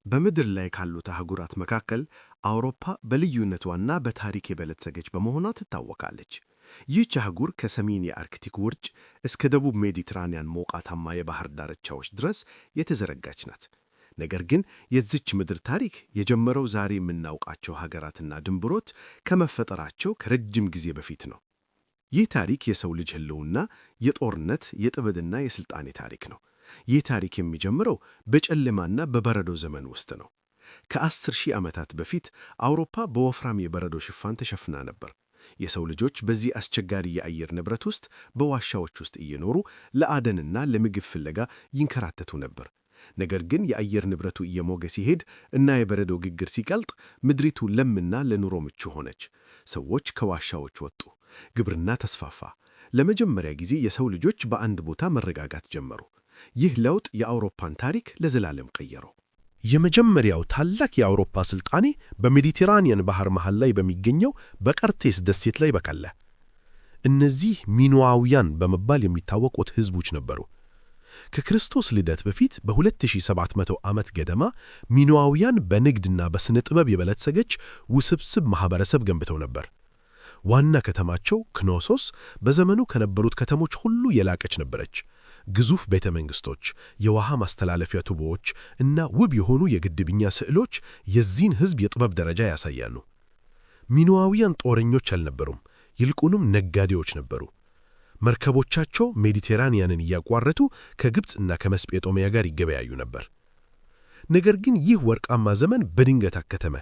በምድር ላይ ካሉት አህጉራት መካከል አውሮፓ በልዩነቷና በታሪክ የበለጸገች በመሆኗ ትታወቃለች። ይህች አህጉር ከሰሜን የአርክቲክ ውርጭ እስከ ደቡብ ሜዲትራንያን ሞቃታማ የባህር ዳርቻዎች ድረስ የተዘረጋች ናት። ነገር ግን የዚች ምድር ታሪክ የጀመረው ዛሬ የምናውቃቸው ሀገራትና ድንበሮች ከመፈጠራቸው ከረጅም ጊዜ በፊት ነው። ይህ ታሪክ የሰው ልጅ ሕልውና፣ የጦርነት፣ የጥበብና የሥልጣኔ ታሪክ ነው። ይህ ታሪክ የሚጀምረው በጨለማና በበረዶ ዘመን ውስጥ ነው። ከ10 ሺህ ዓመታት በፊት አውሮፓ በወፍራም የበረዶ ሽፋን ተሸፍና ነበር። የሰው ልጆች በዚህ አስቸጋሪ የአየር ንብረት ውስጥ በዋሻዎች ውስጥ እየኖሩ ለአደንና ለምግብ ፍለጋ ይንከራተቱ ነበር። ነገር ግን የአየር ንብረቱ እየሞገ ሲሄድ እና የበረዶ ግግር ሲቀልጥ ምድሪቱ ለምና ለኑሮ ምቹ ሆነች። ሰዎች ከዋሻዎች ወጡ፣ ግብርና ተስፋፋ። ለመጀመሪያ ጊዜ የሰው ልጆች በአንድ ቦታ መረጋጋት ጀመሩ። ይህ ለውጥ የአውሮፓን ታሪክ ለዘላለም ቀየረው። የመጀመሪያው ታላቅ የአውሮፓ ስልጣኔ በሜዲቴራንያን ባህር መሃል ላይ በሚገኘው በቀርቴስ ደሴት ላይ በቀለ። እነዚህ ሚኖአውያን በመባል የሚታወቁት ሕዝቦች ነበሩ። ከክርስቶስ ልደት በፊት በ2700 ዓመት ገደማ ሚኖአውያን በንግድና በሥነ ጥበብ የበለጸገች ውስብስብ ማኅበረሰብ ገንብተው ነበር። ዋና ከተማቸው ክኖሶስ በዘመኑ ከነበሩት ከተሞች ሁሉ የላቀች ነበረች። ግዙፍ ቤተ መንግሥቶች፣ የውሃ ማስተላለፊያ ቱቦዎች እና ውብ የሆኑ የግድብኛ ስዕሎች የዚህን ሕዝብ የጥበብ ደረጃ ያሳያሉ። ሚኖአውያን ጦረኞች አልነበሩም፣ ይልቁንም ነጋዴዎች ነበሩ። መርከቦቻቸው ሜዲቴራንያንን እያቋረጡ ከግብፅና ከመስጴጦሚያ ጋር ይገበያዩ ነበር። ነገር ግን ይህ ወርቃማ ዘመን በድንገት አከተመ።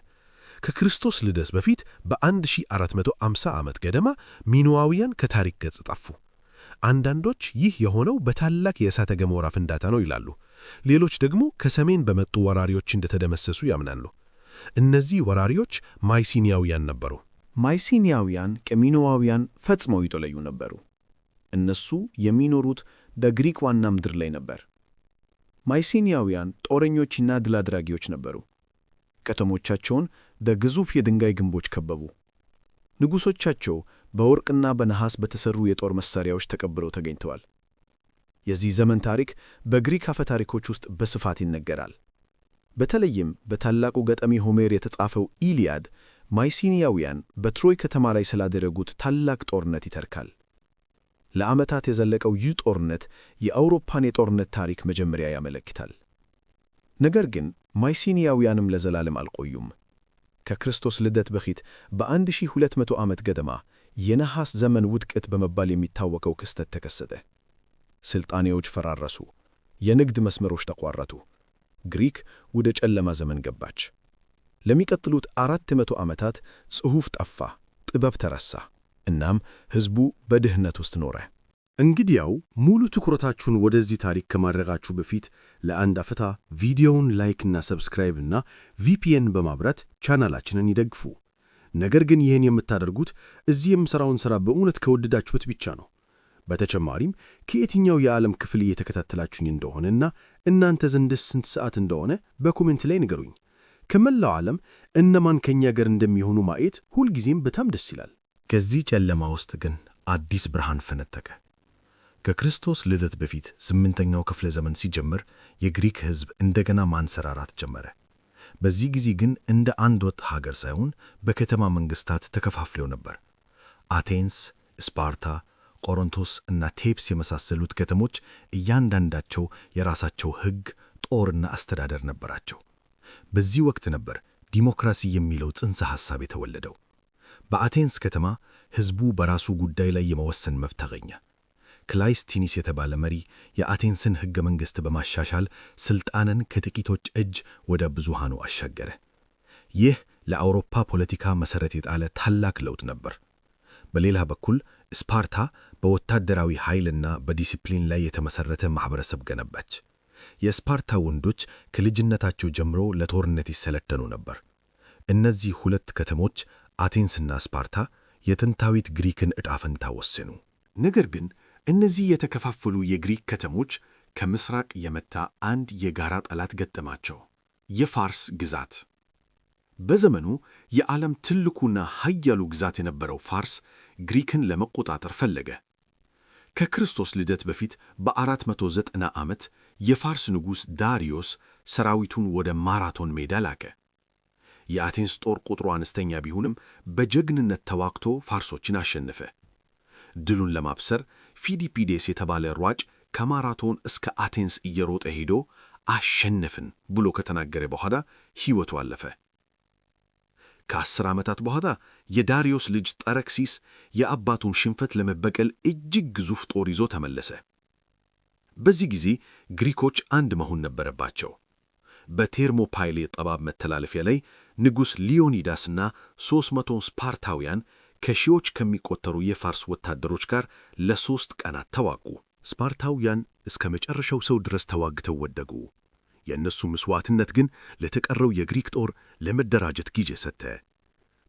ከክርስቶስ ልደት በፊት በ1450 ዓመት ገደማ ሚኖአውያን ከታሪክ ገጽ ጠፉ። አንዳንዶች ይህ የሆነው በታላቅ የእሳተ ገሞራ ፍንዳታ ነው ይላሉ። ሌሎች ደግሞ ከሰሜን በመጡ ወራሪዎች እንደተደመሰሱ ያምናሉ። እነዚህ ወራሪዎች ማይሲኒያውያን ነበሩ። ማይሲኒያውያን ከሚኖአውያን ፈጽመው የተለዩ ነበሩ። እነሱ የሚኖሩት በግሪክ ዋና ምድር ላይ ነበር። ማይሲኒያውያን ጦረኞችና ድል አድራጊዎች ነበሩ። ከተሞቻቸውን በግዙፍ የድንጋይ ግንቦች ከበቡ። ንጉሶቻቸው በወርቅና በነሐስ በተሰሩ የጦር መሳሪያዎች ተቀብረው ተገኝተዋል። የዚህ ዘመን ታሪክ በግሪክ አፈ ታሪኮች ውስጥ በስፋት ይነገራል። በተለይም በታላቁ ገጣሚ ሆሜር የተጻፈው ኢሊያድ ማይሲኒያውያን በትሮይ ከተማ ላይ ስላደረጉት ታላቅ ጦርነት ይተርካል። ለዓመታት የዘለቀው ይህ ጦርነት የአውሮፓን የጦርነት ታሪክ መጀመሪያ ያመለክታል። ነገር ግን ማይሲኒያውያንም ለዘላለም አልቆዩም። ከክርስቶስ ልደት በፊት በ1200 ዓመት ገደማ የነሐስ ዘመን ውድቀት በመባል የሚታወቀው ክስተት ተከሰተ። ስልጣኔዎች ፈራረሱ፣ የንግድ መስመሮች ተቋረጡ። ግሪክ ወደ ጨለማ ዘመን ገባች። ለሚቀጥሉት 400 ዓመታት ጽሑፍ ጠፋ፣ ጥበብ ተረሳ፣ እናም ሕዝቡ በድህነት ውስጥ ኖረ። እንግዲያው ሙሉ ትኩረታችሁን ወደዚህ ታሪክ ከማድረጋችሁ በፊት ለአንድ አፍታ ቪዲዮውን ላይክና ሰብስክራይብ እና ቪፒኤን በማብራት ቻናላችንን ይደግፉ። ነገር ግን ይህን የምታደርጉት እዚህ የምሠራውን ሥራ በእውነት ከወደዳችሁት ብቻ ነው። በተጨማሪም ከየትኛው የዓለም ክፍል እየተከታተላችሁኝ እንደሆነና እናንተ ዘንድስ ስንት ሰዓት እንደሆነ በኮሜንት ላይ ንገሩኝ። ከመላው ዓለም እነማን ከኛ ጋር እንደሚሆኑ ማየት ሁልጊዜም በጣም ደስ ይላል። ከዚህ ጨለማ ውስጥ ግን አዲስ ብርሃን ፈነጠቀ። ከክርስቶስ ልደት በፊት 8ኛው ክፍለ ዘመን ሲጀምር የግሪክ ሕዝብ እንደገና ማንሰራራት ጀመረ። በዚህ ጊዜ ግን እንደ አንድ ወጥ ሀገር ሳይሆን በከተማ መንግሥታት ተከፋፍለው ነበር። አቴንስ፣ ስፓርታ፣ ቆሮንቶስ እና ቴፕስ የመሳሰሉት ከተሞች እያንዳንዳቸው የራሳቸው ሕግ፣ ጦርና አስተዳደር ነበራቸው። በዚህ ወቅት ነበር ዲሞክራሲ የሚለው ጽንሰ ሐሳብ የተወለደው። በአቴንስ ከተማ ሕዝቡ በራሱ ጉዳይ ላይ የመወሰን መብት አገኘ። ክላይስቲኒስ የተባለ መሪ የአቴንስን ሕገ መንግሥት በማሻሻል ሥልጣንን ከጥቂቶች እጅ ወደ ብዙሃኑ አሻገረ። ይህ ለአውሮፓ ፖለቲካ መሠረት የጣለ ታላቅ ለውጥ ነበር። በሌላ በኩል ስፓርታ በወታደራዊ ኃይልና በዲሲፕሊን ላይ የተመሠረተ ማኅበረሰብ ገነባች። የስፓርታ ወንዶች ከልጅነታቸው ጀምሮ ለጦርነት ይሰለጠኑ ነበር። እነዚህ ሁለት ከተሞች አቴንስና ስፓርታ የጥንታዊት ግሪክን ዕጣ ፈንታ ወሰኑ። ነገር ግን እነዚህ የተከፋፈሉ የግሪክ ከተሞች ከምስራቅ የመጣ አንድ የጋራ ጠላት ገጠማቸው፤ የፋርስ ግዛት። በዘመኑ የዓለም ትልቁና ኃያሉ ግዛት የነበረው ፋርስ ግሪክን ለመቆጣጠር ፈለገ። ከክርስቶስ ልደት በፊት በ490 ዓመት የፋርስ ንጉሥ ዳሪዮስ ሰራዊቱን ወደ ማራቶን ሜዳ ላከ። የአቴንስ ጦር ቁጥሩ አነስተኛ ቢሆንም በጀግንነት ተዋግቶ ፋርሶችን አሸነፈ። ድሉን ለማብሰር ፊዲፒዴስ የተባለ ሯጭ ከማራቶን እስከ አቴንስ እየሮጠ ሄዶ አሸነፍን ብሎ ከተናገረ በኋላ ሕይወቱ አለፈ። ከ10 ዓመታት በኋላ የዳሪዮስ ልጅ ጠረክሲስ የአባቱን ሽንፈት ለመበቀል እጅግ ግዙፍ ጦር ይዞ ተመለሰ። በዚህ ጊዜ ግሪኮች አንድ መሆን ነበረባቸው። በቴርሞፓይሌ ጠባብ መተላለፊያ ላይ ንጉሥ ሊዮኒዳስና 300 ስፓርታውያን ከሺዎች ከሚቆጠሩ የፋርስ ወታደሮች ጋር ለ3 ቀናት ተዋጉ። ስፓርታውያን እስከ መጨረሻው ሰው ድረስ ተዋግተው ወደቁ። የእነሱ መስዋዕትነት ግን ለተቀረው የግሪክ ጦር ለመደራጀት ጊዜ ሰጠ።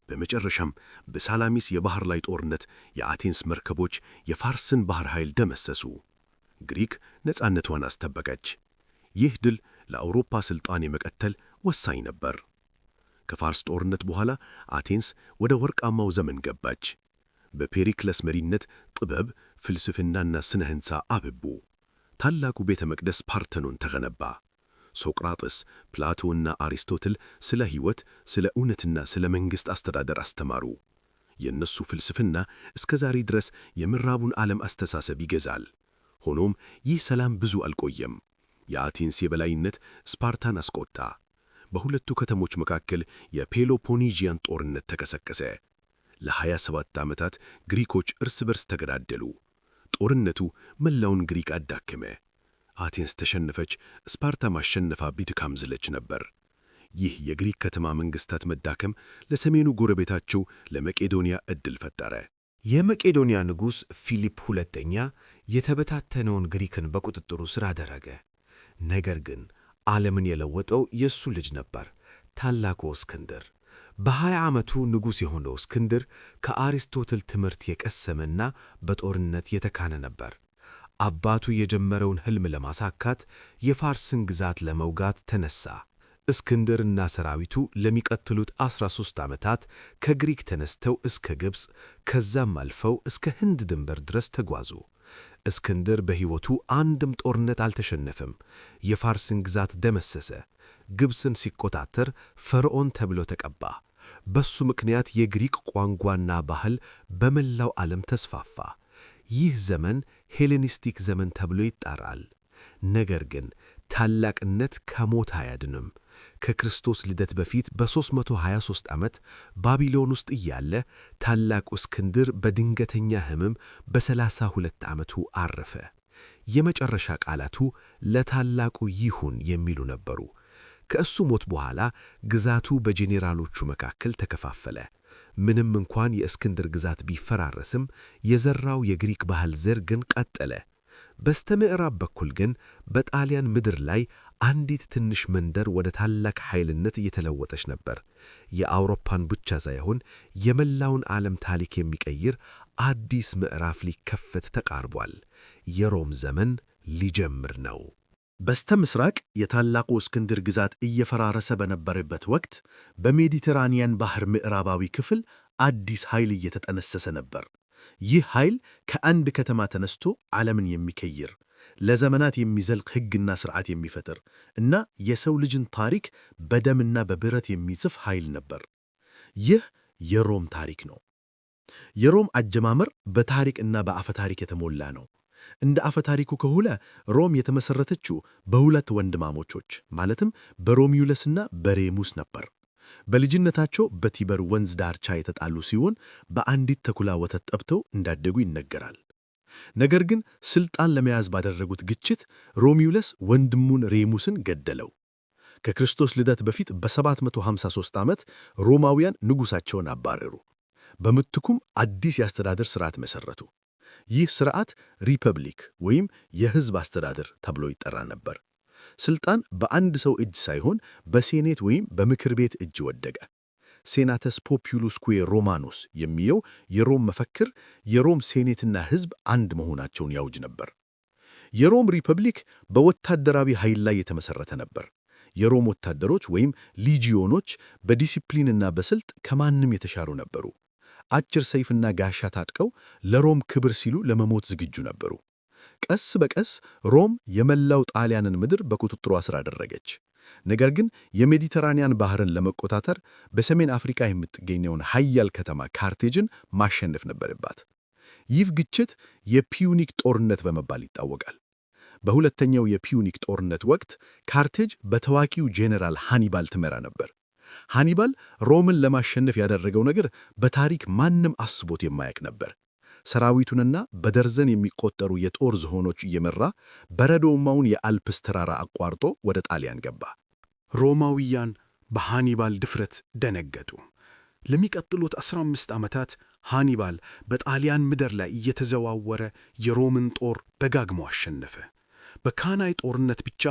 በመጨረሻም በሳላሚስ የባሕር ላይ ጦርነት የአቴንስ መርከቦች የፋርስን ባሕር ኃይል ደመሰሱ። ግሪክ ነፃነቷን አስጠበቀች። ይህ ድል ለአውሮፓ ሥልጣን የመቀጠል ወሳኝ ነበር። ከፋርስ ጦርነት በኋላ አቴንስ ወደ ወርቃማው ዘመን ገባች። በፔሪክለስ መሪነት ጥበብ፣ ፍልስፍናና ስነ ሕንፃ አበቡ። ታላቁ ቤተ መቅደስ ፓርተኖን ተገነባ። ሶቅራጥስ፣ ፕላቶና አሪስቶትል ስለ ሕይወት፣ ስለ እውነትና ስለ መንግሥት አስተዳደር አስተማሩ። የእነሱ ፍልስፍና እስከ ዛሬ ድረስ የምዕራቡን ዓለም አስተሳሰብ ይገዛል። ሆኖም ይህ ሰላም ብዙ አልቆየም። የአቴንስ የበላይነት ስፓርታን አስቆጣ። በሁለቱ ከተሞች መካከል የፔሎፖኔዥያን ጦርነት ተቀሰቀሰ። ለ27 ዓመታት ግሪኮች እርስ በርስ ተገዳደሉ። ጦርነቱ መላውን ግሪክ አዳከመ። አቴንስ ተሸነፈች፣ ስፓርታ ማሸነፋ ቢድካም ዝለች ነበር። ይህ የግሪክ ከተማ መንግሥታት መዳከም ለሰሜኑ ጎረቤታቸው ለመቄዶንያ ዕድል ፈጠረ። የመቄዶንያ ንጉሥ ፊሊፕ ሁለተኛ የተበታተነውን ግሪክን በቁጥጥሩ ሥር አደረገ። ነገር ግን ዓለምን የለወጠው የእሱ ልጅ ነበር፣ ታላቁ እስክንድር። በ20 ዓመቱ ንጉሥ የሆነው እስክንድር ከአሪስቶትል ትምህርት የቀሰመና በጦርነት የተካነ ነበር። አባቱ የጀመረውን ሕልም ለማሳካት የፋርስን ግዛት ለመውጋት ተነሣ። እስክንድርና ሰራዊቱ ለሚቀጥሉት 13 ዓመታት ከግሪክ ተነስተው እስከ ግብፅ ከዛም አልፈው እስከ ህንድ ድንበር ድረስ ተጓዙ። እስክንድር በሕይወቱ አንድም ጦርነት አልተሸነፈም። የፋርስን ግዛት ደመሰሰ። ግብፅን ሲቆጣጠር ፈርዖን ተብሎ ተቀባ። በሱ ምክንያት የግሪክ ቋንቋና ባህል በመላው ዓለም ተስፋፋ። ይህ ዘመን ሄሌኒስቲክ ዘመን ተብሎ ይጠራል። ነገር ግን ታላቅነት ከሞት አያድንም። ከክርስቶስ ልደት በፊት በ323 ዓመት ባቢሎን ውስጥ እያለ ታላቁ እስክንድር በድንገተኛ ሕመም በ32 ዓመቱ አረፈ። የመጨረሻ ቃላቱ ለታላቁ ይሁን የሚሉ ነበሩ። ከእሱ ሞት በኋላ ግዛቱ በጄኔራሎቹ መካከል ተከፋፈለ። ምንም እንኳን የእስክንድር ግዛት ቢፈራረስም የዘራው የግሪክ ባህል ዘር ግን ቀጠለ። በስተምዕራብ በኩል ግን በጣሊያን ምድር ላይ አንዲት ትንሽ መንደር ወደ ታላቅ ኃይልነት እየተለወጠች ነበር። የአውሮፓን ብቻ ሳይሆን የመላውን ዓለም ታሪክ የሚቀይር አዲስ ምዕራፍ ሊከፈት ተቃርቧል። የሮም ዘመን ሊጀምር ነው። በስተ ምስራቅ የታላቁ እስክንድር ግዛት እየፈራረሰ በነበረበት ወቅት በሜዲተራኒያን ባህር ምዕራባዊ ክፍል አዲስ ኃይል እየተጠነሰሰ ነበር። ይህ ኃይል ከአንድ ከተማ ተነስቶ ዓለምን የሚቀይር፣ ለዘመናት የሚዘልቅ ሕግና ሥርዓት የሚፈጥር እና የሰው ልጅን ታሪክ በደምና በብረት የሚጽፍ ኃይል ነበር። ይህ የሮም ታሪክ ነው። የሮም አጀማመር በታሪክና በአፈ ታሪክ የተሞላ ነው። እንደ አፈ ታሪኩ ከሆነ ሮም የተመሠረተችው በሁለት ወንድማሞቾች ማለትም በሮሚዩለስና በሬሙስ ነበር። በልጅነታቸው በቲበር ወንዝ ዳርቻ የተጣሉ ሲሆን በአንዲት ተኩላ ወተት ጠብተው እንዳደጉ ይነገራል። ነገር ግን ሥልጣን ለመያዝ ባደረጉት ግጭት ሮሚዩለስ ወንድሙን ሬሙስን ገደለው። ከክርስቶስ ልደት በፊት በ753 ዓመት ሮማውያን ንጉሣቸውን አባረሩ። በምትኩም አዲስ የአስተዳደር ሥርዓት መሠረቱ። ይህ ሥርዓት ሪፐብሊክ ወይም የሕዝብ አስተዳደር ተብሎ ይጠራ ነበር። ሥልጣን በአንድ ሰው እጅ ሳይሆን በሴኔት ወይም በምክር ቤት እጅ ወደቀ። ሴናተስ ፖፑሉስኩ ሮማኖስ የሚለው የሮም መፈክር የሮም ሴኔትና ሕዝብ አንድ መሆናቸውን ያውጅ ነበር። የሮም ሪፐብሊክ በወታደራዊ ኃይል ላይ የተመሠረተ ነበር። የሮም ወታደሮች ወይም ሊጂዮኖች በዲሲፕሊንና በስልት ከማንም የተሻሩ ነበሩ። አጭር ሰይፍና ጋሻ ታጥቀው ለሮም ክብር ሲሉ ለመሞት ዝግጁ ነበሩ። ቀስ በቀስ ሮም የመላው ጣሊያንን ምድር በቁጥጥሯ ስር አደረገች። ነገር ግን የሜዲተራኒያን ባህርን ለመቆጣጠር በሰሜን አፍሪካ የምትገኘውን ኃያል ከተማ ካርቴጅን ማሸነፍ ነበረባት። ይህ ግጭት የፒዩኒክ ጦርነት በመባል ይታወቃል። በሁለተኛው የፒዩኒክ ጦርነት ወቅት ካርቴጅ በታዋቂው ጄኔራል ሃኒባል ትመራ ነበር። ሃኒባል ሮምን ለማሸነፍ ያደረገው ነገር በታሪክ ማንም አስቦት የማያውቅ ነበር። ሰራዊቱንና በደርዘን የሚቆጠሩ የጦር ዝሆኖች እየመራ በረዶማውን የአልፕስ ተራራ አቋርጦ ወደ ጣሊያን ገባ። ሮማውያን በሃኒባል ድፍረት ደነገጡ። ለሚቀጥሉት 15 ዓመታት ሃኒባል በጣሊያን ምድር ላይ እየተዘዋወረ የሮምን ጦር ደጋግሞ አሸነፈ። በካናይ ጦርነት ብቻ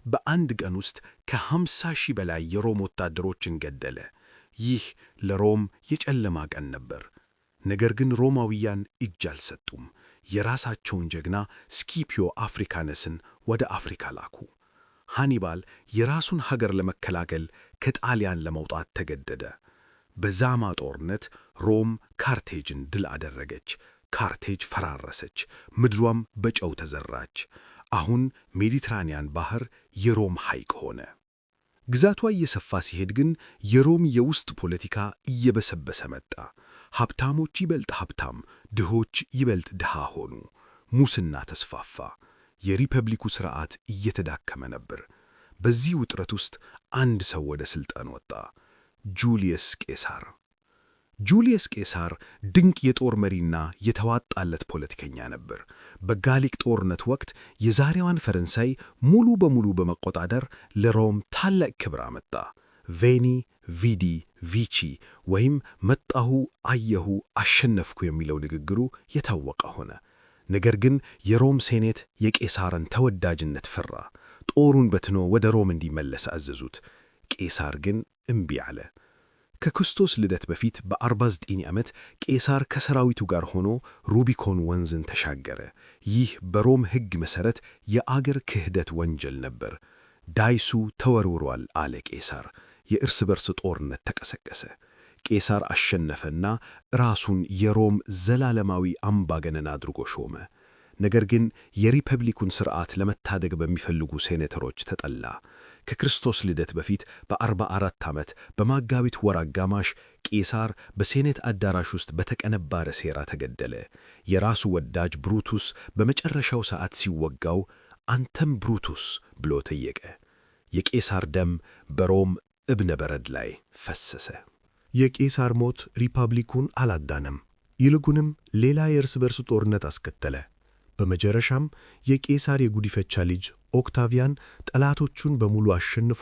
በአንድ ቀን ውስጥ ከ50,000 በላይ የሮም ወታደሮችን ገደለ። ይህ ለሮም የጨለማ ቀን ነበር። ነገር ግን ሮማውያን እጅ አልሰጡም። የራሳቸውን ጀግና ስኪፒዮ አፍሪካነስን ወደ አፍሪካ ላኩ። ሃኒባል የራሱን ሀገር ለመከላከል ከጣሊያን ለመውጣት ተገደደ። በዛማ ጦርነት ሮም ካርቴጅን ድል አደረገች። ካርቴጅ ፈራረሰች፣ ምድሯም በጨው ተዘራች። አሁን ሜዲትራኒያን ባህር የሮም ሐይቅ ሆነ። ግዛቷ እየሰፋ ሲሄድ ግን የሮም የውስጥ ፖለቲካ እየበሰበሰ መጣ። ሀብታሞች ይበልጥ ሀብታም፣ ድሆች ይበልጥ ድሃ ሆኑ። ሙስና ተስፋፋ። የሪፐብሊኩ ሥርዓት እየተዳከመ ነበር። በዚህ ውጥረት ውስጥ አንድ ሰው ወደ ሥልጣን ወጣ፣ ጁልየስ ቄሳር። ጁልየስ ቄሳር ድንቅ የጦር መሪና የተዋጣለት ፖለቲከኛ ነበር። በጋሊክ ጦርነት ወቅት የዛሬዋን ፈረንሳይ ሙሉ በሙሉ በመቆጣጠር ለሮም ታላቅ ክብር አመጣ። ቬኒ ቪዲ ቪቺ ወይም መጣሁ፣ አየሁ፣ አሸነፍኩ የሚለው ንግግሩ የታወቀ ሆነ። ነገር ግን የሮም ሴኔት የቄሳርን ተወዳጅነት ፈራ። ጦሩን በትኖ ወደ ሮም እንዲመለስ አዘዙት። ቄሳር ግን እምቢ አለ። ከክርስቶስ ልደት በፊት በ49 ዓመት ቄሳር ከሰራዊቱ ጋር ሆኖ ሩቢኮን ወንዝን ተሻገረ። ይህ በሮም ሕግ መሠረት የአገር ክህደት ወንጀል ነበር። ዳይሱ ተወርውሯል አለ ቄሳር። የእርስ በርስ ጦርነት ተቀሰቀሰ። ቄሳር አሸነፈና ራሱን የሮም ዘላለማዊ አምባገነን አድርጎ ሾመ። ነገር ግን የሪፐብሊኩን ሥርዓት ለመታደግ በሚፈልጉ ሴኔተሮች ተጠላ። ከክርስቶስ ልደት በፊት በ44 ዓመት በመጋቢት ወር አጋማሽ ቄሳር በሴኔት አዳራሽ ውስጥ በተቀነባረ ሴራ ተገደለ። የራሱ ወዳጅ ብሩቱስ በመጨረሻው ሰዓት ሲወጋው አንተም ብሩቱስ ብሎ ጠየቀ። የቄሳር ደም በሮም እብነ በረድ ላይ ፈሰሰ። የቄሳር ሞት ሪፐብሊኩን አላዳነም፣ ይልቁንም ሌላ የእርስ በርስ ጦርነት አስከተለ። በመጨረሻም የቄሳር የጉዲፈቻ ልጅ ኦክታቪያን ጠላቶቹን በሙሉ አሸንፎ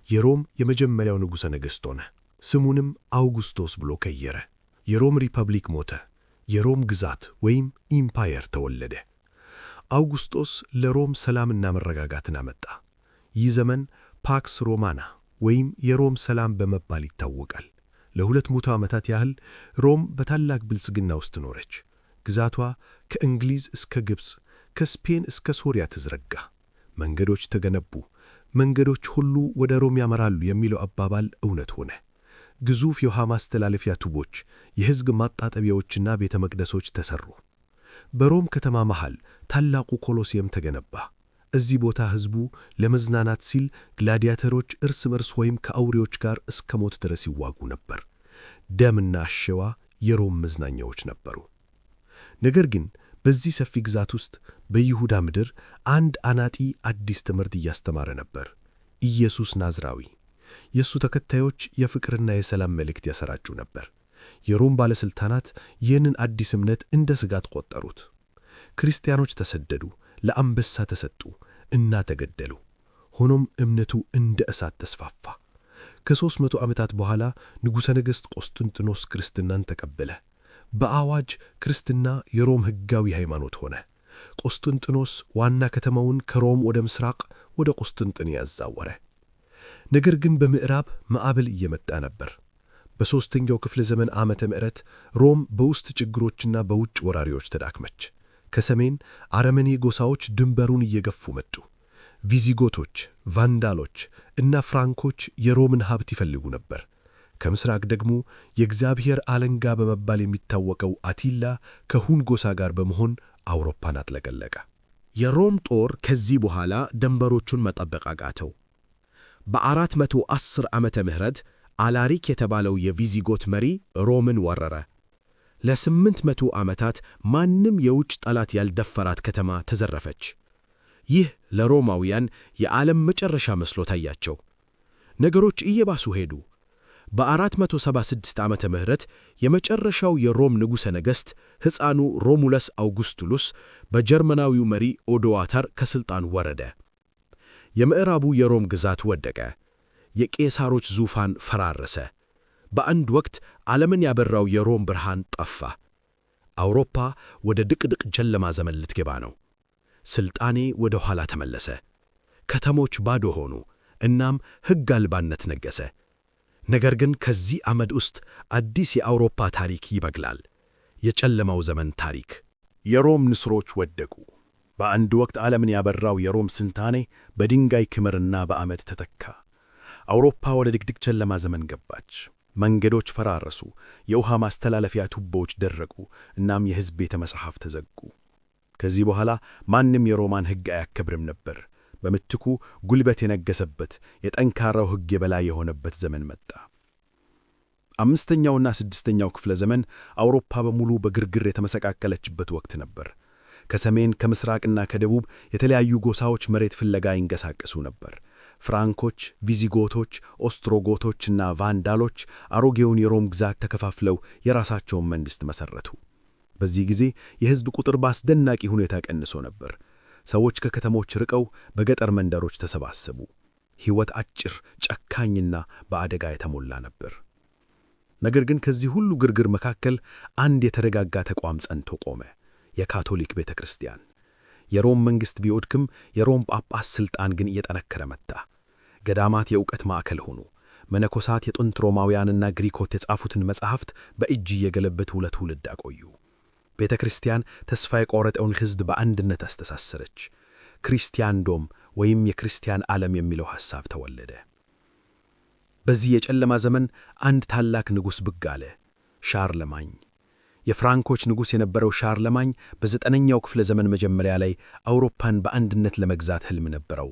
የሮም የመጀመሪያው ንጉሠ ነገሥት ሆነ። ስሙንም አውጉስቶስ ብሎ ቀየረ። የሮም ሪፐብሊክ ሞተ። የሮም ግዛት ወይም ኢምፓየር ተወለደ። አውጉስጦስ ለሮም ሰላምና መረጋጋትን አመጣ። ይህ ዘመን ፓክስ ሮማና ወይም የሮም ሰላም በመባል ይታወቃል። ለ200 ዓመታት ያህል ሮም በታላቅ ብልጽግና ውስጥ ኖረች። ግዛቷ ከእንግሊዝ እስከ ግብፅ፣ ከስፔን እስከ ሶሪያ ተዘረጋ። መንገዶች ተገነቡ። መንገዶች ሁሉ ወደ ሮም ያመራሉ የሚለው አባባል እውነት ሆነ። ግዙፍ የውሃ ማስተላለፊያ ቱቦች፣ የሕዝብ ማጣጠቢያዎችና ቤተ መቅደሶች ተሠሩ። በሮም ከተማ መሃል ታላቁ ኮሎሲየም ተገነባ። እዚህ ቦታ ሕዝቡ ለመዝናናት ሲል ግላዲያተሮች እርስ በርስ ወይም ከአውሬዎች ጋር እስከ ሞት ድረስ ይዋጉ ነበር። ደምና አሸዋ የሮም መዝናኛዎች ነበሩ። ነገር ግን በዚህ ሰፊ ግዛት ውስጥ በይሁዳ ምድር አንድ አናጢ አዲስ ትምህርት እያስተማረ ነበር፣ ኢየሱስ ናዝራዊ። የእሱ ተከታዮች የፍቅርና የሰላም መልእክት ያሰራጩ ነበር። የሮም ባለሥልጣናት ይህንን አዲስ እምነት እንደ ስጋት ቆጠሩት። ክርስቲያኖች ተሰደዱ፣ ለአንበሳ ተሰጡ እና ተገደሉ። ሆኖም እምነቱ እንደ እሳት ተስፋፋ። ከ300 ዓመታት በኋላ ንጉሠ ነገሥት ቆስጠንጢኖስ ክርስትናን ተቀበለ። በአዋጅ ክርስትና የሮም ሕጋዊ ሃይማኖት ሆነ። ቆስጠንጢኖስ ዋና ከተማውን ከሮም ወደ ምስራቅ ወደ ቆስጠንጢንያ አዛወረ። ነገር ግን በምዕራብ ማዕበል እየመጣ ነበር። በሦስተኛው ክፍለ ዘመን ዓመተ ምሕረት ሮም በውስጥ ችግሮችና በውጭ ወራሪዎች ተዳክመች። ከሰሜን አረመኔ ጎሳዎች ድንበሩን እየገፉ መጡ። ቪዚጎቶች፣ ቫንዳሎች እና ፍራንኮች የሮምን ሀብት ይፈልጉ ነበር። ከምስራቅ ደግሞ የእግዚአብሔር አለንጋ በመባል የሚታወቀው አቲላ ከሁን ጎሳ ጋር በመሆን አውሮፓን አጥለቀለቀ። የሮም ጦር ከዚህ በኋላ ድንበሮቹን መጠበቅ አቃተው። በ410 ዓመተ ምህረት አላሪክ የተባለው የቪዚጎት መሪ ሮምን ወረረ። ለ800 ዓመታት ማንም የውጭ ጠላት ያልደፈራት ከተማ ተዘረፈች። ይህ ለሮማውያን የዓለም መጨረሻ መስሎ ታያቸው። ነገሮች እየባሱ ሄዱ። በ476 ዓመተ ምህረት የመጨረሻው የሮም ንጉሠ ነገሥት ሕፃኑ ሮሙለስ አውጉስቱሉስ በጀርመናዊው መሪ ኦዶዋተር ከሥልጣን ወረደ። የምዕራቡ የሮም ግዛት ወደቀ። የቄሳሮች ዙፋን ፈራረሰ። በአንድ ወቅት ዓለምን ያበራው የሮም ብርሃን ጠፋ። አውሮፓ ወደ ድቅድቅ ጨለማ ዘመን ልትገባ ነው። ሥልጣኔ ወደ ኋላ ተመለሰ። ከተሞች ባዶ ሆኑ። እናም ሕግ አልባነት ነገሠ። ነገር ግን ከዚህ አመድ ውስጥ አዲስ የአውሮፓ ታሪክ ይበቅላል። የጨለማው ዘመን ታሪክ። የሮም ንስሮች ወደቁ። በአንድ ወቅት ዓለምን ያበራው የሮም ስልጣኔ በድንጋይ ክምርና በአመድ ተተካ። አውሮፓ ወደ ድቅድቅ ጨለማ ዘመን ገባች። መንገዶች ፈራረሱ። የውሃ ማስተላለፊያ ቱቦዎች ደረቁ። እናም የሕዝብ ቤተ መጻሕፍት ተዘጉ። ከዚህ በኋላ ማንም የሮማን ሕግ አያከብርም ነበር። በምትኩ ጉልበት የነገሰበት የጠንካራው ሕግ የበላይ የሆነበት ዘመን መጣ። 5ኛውና 6ኛው ክፍለ ዘመን አውሮፓ በሙሉ በግርግር የተመሰቃቀለችበት ወቅት ነበር። ከሰሜን ከምስራቅና ከደቡብ የተለያዩ ጎሳዎች መሬት ፍለጋ ይንቀሳቀሱ ነበር። ፍራንኮች፣ ቪዚጎቶች፣ ኦስትሮጎቶችና ቫንዳሎች አሮጌውን የሮም ግዛት ተከፋፍለው የራሳቸውን መንግሥት መሠረቱ። በዚህ ጊዜ የሕዝብ ቁጥር በአስደናቂ ሁኔታ ቀንሶ ነበር። ሰዎች ከከተሞች ርቀው በገጠር መንደሮች ተሰባሰቡ። ሕይወት አጭር፣ ጨካኝና በአደጋ የተሞላ ነበር። ነገር ግን ከዚህ ሁሉ ግርግር መካከል አንድ የተረጋጋ ተቋም ጸንቶ ቆመ፤ የካቶሊክ ቤተ ክርስቲያን። የሮም መንግሥት ቢወድቅም የሮም ጳጳስ ሥልጣን ግን እየጠነከረ መጣ። ገዳማት የእውቀት ማዕከል ሆኑ። መነኮሳት የጥንት ሮማውያንና ግሪኮች የጻፉትን መጻሕፍት በእጅ እየገለበጡ ለትውልድ አቆዩ። ቤተ ክርስቲያን ተስፋ የቆረጠውን ሕዝብ በአንድነት አስተሳሰረች። ክርስቲያንዶም ወይም የክርስቲያን ዓለም የሚለው ሐሳብ ተወለደ። በዚህ የጨለማ ዘመን አንድ ታላቅ ንጉሥ ብቅ አለ፤ ሻርለማኝ። የፍራንኮች ንጉሥ የነበረው ሻርለማኝ በ9ኛው ክፍለ ዘመን መጀመሪያ ላይ አውሮፓን በአንድነት ለመግዛት ሕልም ነበረው።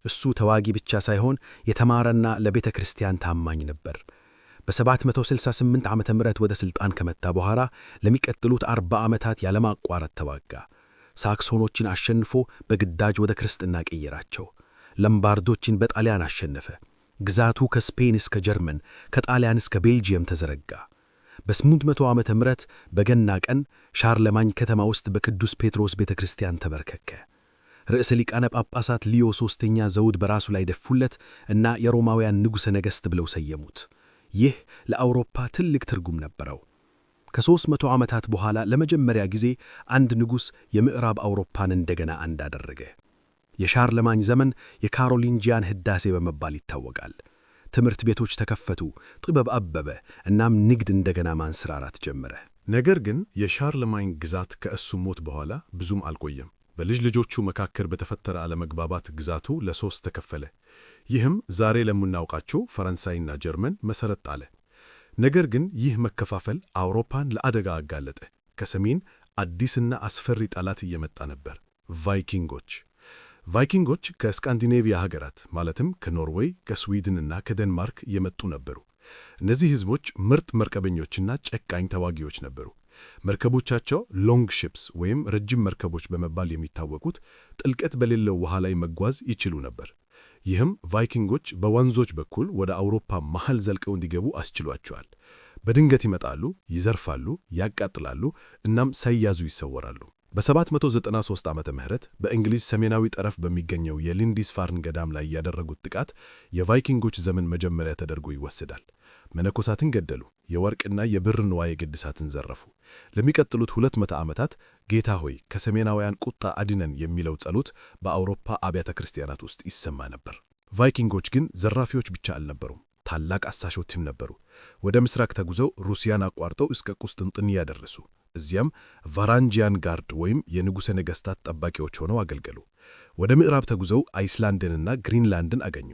እሱ ተዋጊ ብቻ ሳይሆን የተማረና ለቤተ ክርስቲያን ታማኝ ነበር። በ768 ዓመተ ምህረት ወደ ሥልጣን ከመጣ በኋላ ለሚቀጥሉት 40 ዓመታት ያለማቋረጥ ተዋጋ። ሳክሶኖችን አሸንፎ በግዳጅ ወደ ክርስትና ቀየራቸው። ለምባርዶችን በጣሊያን አሸነፈ። ግዛቱ ከስፔን እስከ ጀርመን፣ ከጣሊያን እስከ ቤልጂየም ተዘረጋ። በ800 ዓመተ ምህረት በገና ቀን ሻርለማኝ ከተማ ውስጥ በቅዱስ ጴጥሮስ ቤተ ክርስቲያን ተበረከከ። ርዕሰ ሊቃነ ጳጳሳት ሊዮ ሦስተኛ ዘውድ በራሱ ላይ ደፉለት እና የሮማውያን ንጉሠ ነገሥት ብለው ሰየሙት። ይህ ለአውሮፓ ትልቅ ትርጉም ነበረው። ከ300 ዓመታት በኋላ ለመጀመሪያ ጊዜ አንድ ንጉሥ የምዕራብ አውሮፓን እንደገና አንድ አደረገ። የሻርለማኝ ዘመን የካሮሊንጂያን ሕዳሴ በመባል ይታወቃል። ትምህርት ቤቶች ተከፈቱ፣ ጥበብ አበበ፣ እናም ንግድ እንደገና ማንሰራራት ጀመረ። ነገር ግን የሻርለማኝ ግዛት ከእሱ ሞት በኋላ ብዙም አልቆየም። በልጅ ልጆቹ መካከል በተፈጠረ አለመግባባት ግዛቱ ለ3 ተከፈለ። ይህም ዛሬ ለምናውቃቸው ፈረንሳይና ጀርመን መሠረት ጣለ። ነገር ግን ይህ መከፋፈል አውሮፓን ለአደጋ አጋለጠ። ከሰሜን አዲስና አስፈሪ ጠላት እየመጣ ነበር፤ ቫይኪንጎች። ቫይኪንጎች ከስካንዲኔቪያ ሀገራት ማለትም ከኖርዌይ፣ ከስዊድንና ከዴንማርክ የመጡ ነበሩ። እነዚህ ሕዝቦች ምርጥ መርከበኞችና ጨካኝ ተዋጊዎች ነበሩ። መርከቦቻቸው ሎንግ ሺፕስ ወይም ረጅም መርከቦች በመባል የሚታወቁት ጥልቀት በሌለው ውሃ ላይ መጓዝ ይችሉ ነበር። ይህም ቫይኪንጎች በወንዞች በኩል ወደ አውሮፓ መሃል ዘልቀው እንዲገቡ አስችሏቸዋል። በድንገት ይመጣሉ፣ ይዘርፋሉ፣ ያቃጥላሉ፣ እናም ሳይያዙ ይሰወራሉ። በ793 ዓመተ ምህረት በእንግሊዝ ሰሜናዊ ጠረፍ በሚገኘው የሊንዲስፋርን ገዳም ላይ ያደረጉት ጥቃት የቫይኪንጎች ዘመን መጀመሪያ ተደርጎ ይወሰዳል። መነኮሳትን ገደሉ፣ የወርቅና የብር ንዋየ ቅድሳትን ዘረፉ። ለሚቀጥሉት 200 ዓመታት ጌታ ሆይ ከሰሜናውያን ቁጣ አድነን የሚለው ጸሎት በአውሮፓ አብያተ ክርስቲያናት ውስጥ ይሰማ ነበር። ቫይኪንጎች ግን ዘራፊዎች ብቻ አልነበሩም፣ ታላቅ አሳሾችም ነበሩ። ወደ ምስራቅ ተጉዘው ሩሲያን አቋርጠው እስከ ቁስጥንጥንያ ደረሱ። እዚያም ቫራንጂያን ጋርድ ወይም የንጉሠ ነገሥታት ጠባቂዎች ሆነው አገልገሉ። ወደ ምዕራብ ተጉዘው አይስላንድንና ግሪንላንድን አገኙ።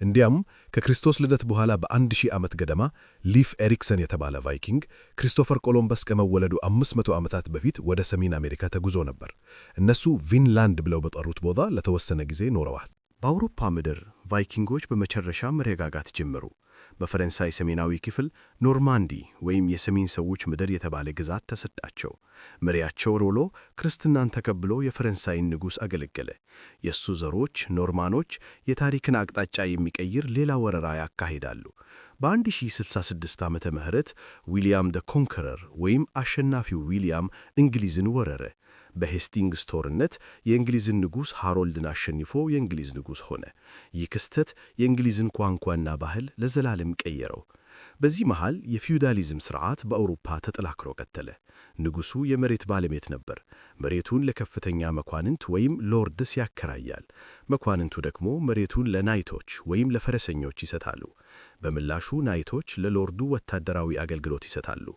እንዲያም ከክርስቶስ ልደት በኋላ በ1000 ዓመት ገደማ ሊፍ ኤሪክሰን የተባለ ቫይኪንግ ክሪስቶፈር ኮሎምበስ ከመወለዱ 500 ዓመታት በፊት ወደ ሰሜን አሜሪካ ተጉዞ ነበር። እነሱ ቪንላንድ ብለው በጠሩት ቦታ ለተወሰነ ጊዜ ኖረዋል። በአውሮፓ ምድር ቫይኪንጎች በመጨረሻ መረጋጋት ጀመሩ። በፈረንሳይ ሰሜናዊ ክፍል ኖርማንዲ ወይም የሰሜን ሰዎች ምድር የተባለ ግዛት ተሰጣቸው። መሪያቸው ሮሎ ክርስትናን ተቀብሎ የፈረንሳይን ንጉሥ አገለገለ። የእሱ ዘሮች ኖርማኖች የታሪክን አቅጣጫ የሚቀይር ሌላ ወረራ ያካሂዳሉ። በ1066 ዓመተ ምህረት ዊሊያም ደ ኮንከረር ወይም አሸናፊው ዊሊያም እንግሊዝን ወረረ። በሄስቲንግስ ጦርነት የእንግሊዝን ንጉሥ ሃሮልድን አሸንፎ የእንግሊዝ ንጉሥ ሆነ። ይህ ክስተት የእንግሊዝን ቋንቋና ባህል ለዘላለም ቀየረው። በዚህ መሃል የፊውዳሊዝም ሥርዓት በአውሮፓ ተጠናክሮ ቀጠለ። ንጉሡ የመሬት ባለቤት ነበር። መሬቱን ለከፍተኛ መኳንንት ወይም ሎርድስ ያከራያል። መኳንንቱ ደግሞ መሬቱን ለናይቶች ወይም ለፈረሰኞች ይሰጣሉ። በምላሹ ናይቶች ለሎርዱ ወታደራዊ አገልግሎት ይሰጣሉ።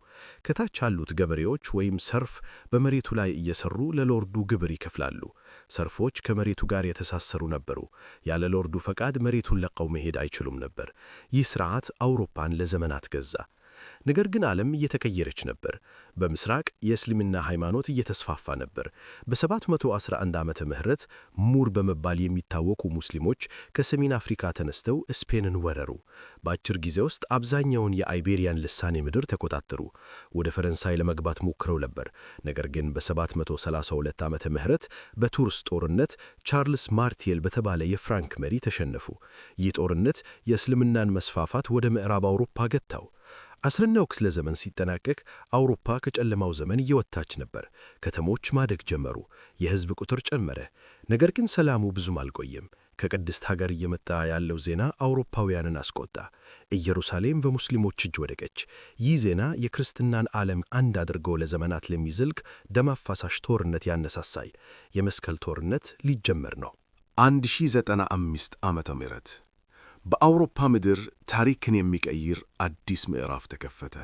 ከታች ያሉት ገበሬዎች ወይም ሰርፍ በመሬቱ ላይ እየሰሩ ለሎርዱ ግብር ይከፍላሉ። ሰርፎች ከመሬቱ ጋር የተሳሰሩ ነበሩ። ያለ ሎርዱ ፈቃድ መሬቱን ለቀው መሄድ አይችሉም ነበር። ይህ ሥርዓት አውሮፓን ለዘመናት ገዛ። ነገር ግን ዓለም እየተቀየረች ነበር። በምስራቅ የእስልምና ሃይማኖት እየተስፋፋ ነበር። በ711 ዓመተ ምህረት ሙር በመባል የሚታወቁ ሙስሊሞች ከሰሜን አፍሪካ ተነስተው ስፔንን ወረሩ። በአጭር ጊዜ ውስጥ አብዛኛውን የአይቤሪያን ልሳኔ ምድር ተቆጣጠሩ። ወደ ፈረንሳይ ለመግባት ሞክረው ነበር። ነገር ግን በ732 ዓመተ ምህረት በቱርስ ጦርነት ቻርልስ ማርቴል በተባለ የፍራንክ መሪ ተሸነፉ። ይህ ጦርነት የእስልምናን መስፋፋት ወደ ምዕራብ አውሮፓ ገታው። 10ኛው ክፍለ ዘመን ሲጠናቀቅ አውሮፓ ከጨለማው ዘመን እየወጣች ነበር። ከተሞች ማደግ ጀመሩ። የሕዝብ ቁጥር ጨመረ። ነገር ግን ሰላሙ ብዙም አልቆየም። ከቅድስት ሀገር እየመጣ ያለው ዜና አውሮፓውያንን አስቆጣ። ኢየሩሳሌም በሙስሊሞች እጅ ወደቀች። ይህ ዜና የክርስትናን ዓለም አንድ አድርጎ ለዘመናት ለሚዘልቅ ደም አፋሳሽ ጦርነት ያነሳሳል። የመስቀል ጦርነት ሊጀመር ነው። 1095 ዓመተ ምህረት በአውሮፓ ምድር ታሪክን የሚቀይር አዲስ ምዕራፍ ተከፈተ።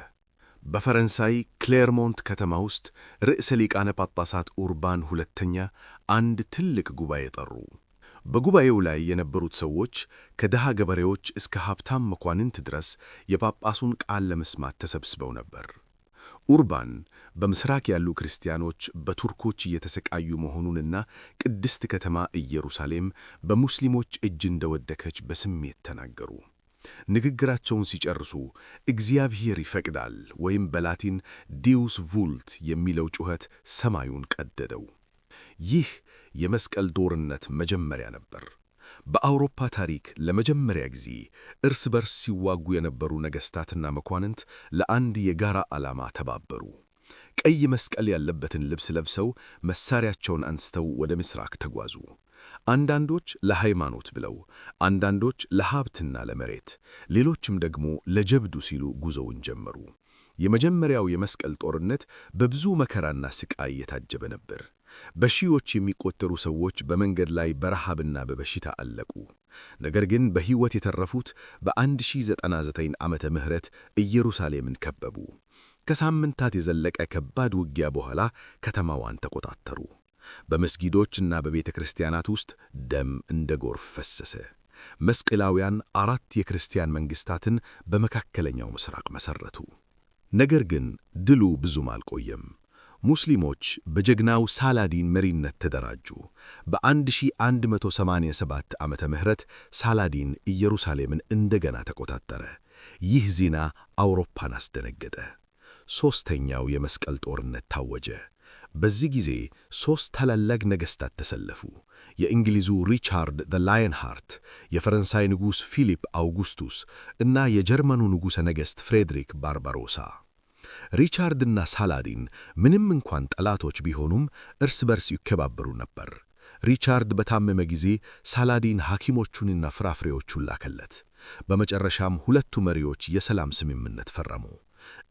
በፈረንሳይ ክሌርሞንት ከተማ ውስጥ ርዕሰ ሊቃነ ጳጳሳት ኡርባን ሁለተኛ አንድ ትልቅ ጉባኤ ጠሩ። በጉባኤው ላይ የነበሩት ሰዎች ከድሃ ገበሬዎች እስከ ሀብታም መኳንንት ድረስ የጳጳሱን ቃል ለመስማት ተሰብስበው ነበር። ኡርባን በምስራቅ ያሉ ክርስቲያኖች በቱርኮች እየተሰቃዩ መሆኑንና ቅድስት ከተማ ኢየሩሳሌም በሙስሊሞች እጅ እንደወደቀች በስሜት ተናገሩ። ንግግራቸውን ሲጨርሱ እግዚአብሔር ይፈቅዳል ወይም በላቲን ዲውስ ቮልት የሚለው ጩኸት ሰማዩን ቀደደው። ይህ የመስቀል ጦርነት መጀመሪያ ነበር። በአውሮፓ ታሪክ ለመጀመሪያ ጊዜ እርስ በርስ ሲዋጉ የነበሩ ነገሥታትና መኳንንት ለአንድ የጋራ ዓላማ ተባበሩ። ቀይ መስቀል ያለበትን ልብስ ለብሰው መሳሪያቸውን አንስተው ወደ ምስራቅ ተጓዙ። አንዳንዶች ለሃይማኖት ብለው፣ አንዳንዶች ለሀብትና ለመሬት፣ ሌሎችም ደግሞ ለጀብዱ ሲሉ ጉዞውን ጀመሩ። የመጀመሪያው የመስቀል ጦርነት በብዙ መከራና ስቃይ የታጀበ ነበር። በሺዎች የሚቆጠሩ ሰዎች በመንገድ ላይ በረሃብና በበሽታ አለቁ። ነገር ግን በሕይወት የተረፉት በ1099 ዓመተ ምህረት ኢየሩሳሌምን ከበቡ። ከሳምንታት የዘለቀ ከባድ ውጊያ በኋላ ከተማዋን ተቆጣጠሩ። በመስጊዶችና በቤተ ክርስቲያናት ውስጥ ደም እንደ ጎርፍ ፈሰሰ። መስቀላውያን 4 የክርስቲያን መንግሥታትን በመካከለኛው ምስራቅ መሠረቱ። ነገር ግን ድሉ ብዙም አልቆየም። ሙስሊሞች በጀግናው ሳላዲን መሪነት ተደራጁ። በ1187 ዓመተ ምህረት ሳላዲን ኢየሩሳሌምን እንደገና ተቆጣጠረ። ይህ ዜና አውሮፓን አስደነገጠ። ሦስተኛው የመስቀል ጦርነት ታወጀ። በዚህ ጊዜ 3 ታላላቅ ነገሥታት ተሰለፉ። የእንግሊዙ ሪቻርድ ዘ ላየን ሃርት፣ የፈረንሳይ ንጉሥ ፊሊፕ አውጉስቱስ እና የጀርመኑ ንጉሠ ነገሥት ፍሬድሪክ ባርባሮሳ። ሪቻርድና ሳላዲን ምንም እንኳን ጠላቶች ቢሆኑም እርስ በርስ ይከባበሩ ነበር። ሪቻርድ በታመመ ጊዜ ሳላዲን ሐኪሞቹንና ፍራፍሬዎቹን ላከለት። በመጨረሻም ሁለቱ መሪዎች የሰላም ስምምነት ፈረሙ።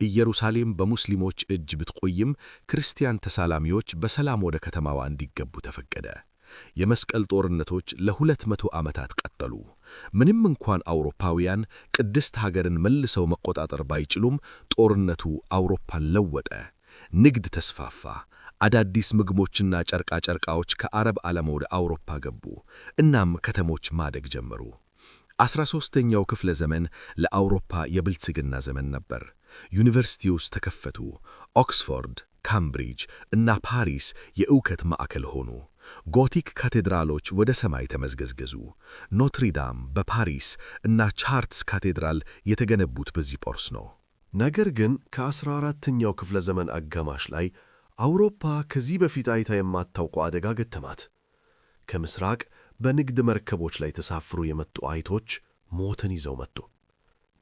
ኢየሩሳሌም በሙስሊሞች እጅ ብትቆይም ክርስቲያን ተሳላሚዎች በሰላም ወደ ከተማዋ እንዲገቡ ተፈቀደ። የመስቀል ጦርነቶች ለ200 ዓመታት ቀጠሉ። ምንም እንኳን አውሮፓውያን ቅድስት ሀገርን መልሰው መቆጣጠር ባይችሉም ጦርነቱ አውሮፓን ለወጠ። ንግድ ተስፋፋ። አዳዲስ ምግቦችና ጨርቃዎች ከአረብ ዓለም ወደ አውሮፓ ገቡ። እናም ከተሞች ማደግ ጀመሩ። 13ኛው ክፍለ ዘመን ለአውሮፓ የብልጽግና ዘመን ነበር። ዩኒቨርሲቲዎች ተከፈቱ። ኦክስፎርድ፣ ካምብሪጅ እና ፓሪስ የእውቀት ማዕከል ሆኑ። ጎቲክ ካቴድራሎች ወደ ሰማይ ተመዝገዝገዙ። ኖትርዳም በፓሪስ እና ቻርትስ ካቴድራል የተገነቡት በዚህ ጶርስ ነው። ነገር ግን ከ14ኛው ክፍለ ዘመን አጋማሽ ላይ አውሮፓ ከዚህ በፊት አይታ የማታውቀው አደጋ ገጠማት። ከምስራቅ በንግድ መርከቦች ላይ ተሳፍሩ የመጡ አይቶች ሞትን ይዘው መጡ።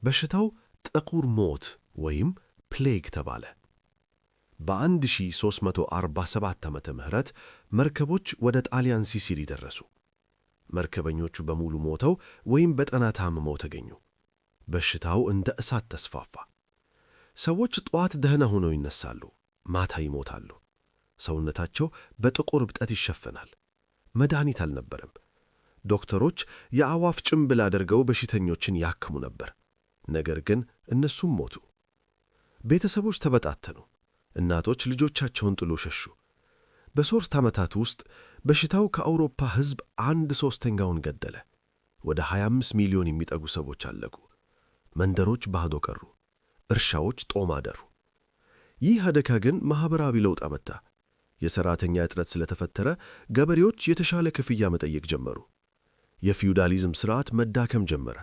በሽታው ጥቁር ሞት ወይም ፕሌግ ተባለ። በ1347 ዓመተ ምህረት መርከቦች ወደ ጣሊያን ሲሲሊ ደረሱ። መርከበኞቹ በሙሉ ሞተው ወይም በጠና ታምመው ተገኙ። በሽታው እንደ እሳት ተስፋፋ። ሰዎች ጠዋት ደህና ሆነው ይነሳሉ፣ ማታ ይሞታሉ። ሰውነታቸው በጥቁር እብጠት ይሸፈናል። መድኃኒት አልነበረም። ዶክተሮች የአዋፍ ጭንብል አድርገው በሽተኞችን ያክሙ ነበር። ነገር ግን እነሱም ሞቱ። ቤተሰቦች ተበታተኑ። እናቶች ልጆቻቸውን ጥሎ ሸሹ። በ3 ዓመታት ውስጥ በሽታው ከአውሮፓ ሕዝብ 1/3ኛውን ገደለ። ወደ 25 ሚሊዮን የሚጠጉ ሰዎች አለቁ። መንደሮች ባዶ ቀሩ። እርሻዎች ጦም አደሩ። ይህ አደጋ ግን ማኅበራዊ ለውጥ አመጣ። የሠራተኛ እጥረት ስለተፈጠረ ገበሬዎች የተሻለ ክፍያ መጠየቅ ጀመሩ። የፊውዳሊዝም ሥርዓት መዳከም ጀመረ።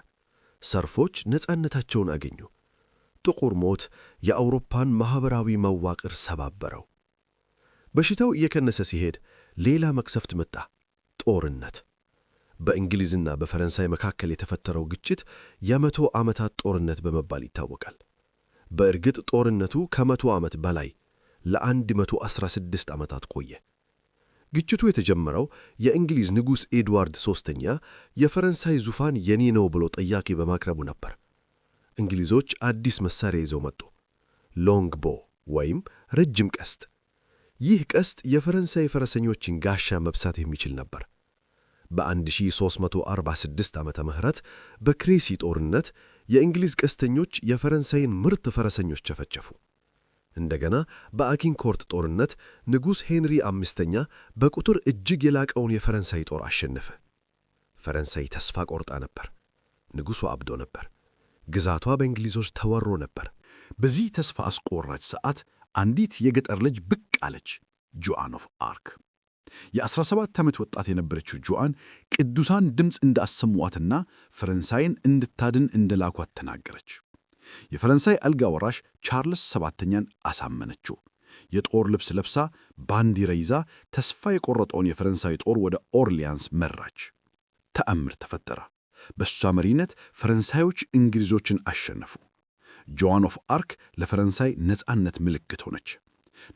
ሰርፎች ነፃነታቸውን አገኙ። ጥቁር ሞት የአውሮፓን ማኅበራዊ መዋቅር ሰባበረው። በሽታው እየቀነሰ ሲሄድ ሌላ መቅሰፍት መጣ፣ ጦርነት። በእንግሊዝና በፈረንሳይ መካከል የተፈጠረው ግጭት የ100 ዓመታት ጦርነት በመባል ይታወቃል። በእርግጥ ጦርነቱ ከ100 ዓመት በላይ ለ116 ዓመታት ቆየ። ግጭቱ የተጀመረው የእንግሊዝ ንጉሥ ኤድዋርድ ሦስተኛ የፈረንሳይ ዙፋን የኔ ነው ብሎ ጥያቄ በማቅረቡ ነበር። እንግሊዞች አዲስ መሣሪያ ይዘው መጡ፣ ሎንግ ቦ ወይም ረጅም ቀስት። ይህ ቀስት የፈረንሳይ ፈረሰኞችን ጋሻ መብሳት የሚችል ነበር። በ1346 ዓመተ ምህረት በክሬሲ ጦርነት የእንግሊዝ ቀስተኞች የፈረንሳይን ምርጥ ፈረሰኞች ጨፈጨፉ። እንደገና በአጊንኮርት ጦርነት ንጉሥ ሄንሪ አምስተኛ በቁጥር እጅግ የላቀውን የፈረንሳይ ጦር አሸነፈ። ፈረንሳይ ተስፋ ቆርጣ ነበር። ንጉሡ አብዶ ነበር። ግዛቷ በእንግሊዞች ተወሮ ነበር። በዚህ ተስፋ አስቆራጭ ሰዓት አንዲት የገጠር ልጅ ብቅ አለች፣ ጆአን ኦፍ አርክ። የ17 ዓመት ወጣት የነበረችው ጆአን ቅዱሳን ድምፅ እንዳሰሟትና ፈረንሳይን እንድታድን እንደላኳት ተናገረች። የፈረንሳይ አልጋ ወራሽ ቻርልስ ሰባተኛን አሳመነችው። የጦር ልብስ ለብሳ ባንዲራ ይዛ ተስፋ የቆረጠውን የፈረንሳይ ጦር ወደ ኦርሊያንስ መራች። ተአምር ተፈጠረ። በሷ መሪነት ፈረንሳዮች እንግሊዞችን አሸነፉ። ጆአን ኦፍ አርክ ለፈረንሳይ ነፃነት ምልክት ሆነች።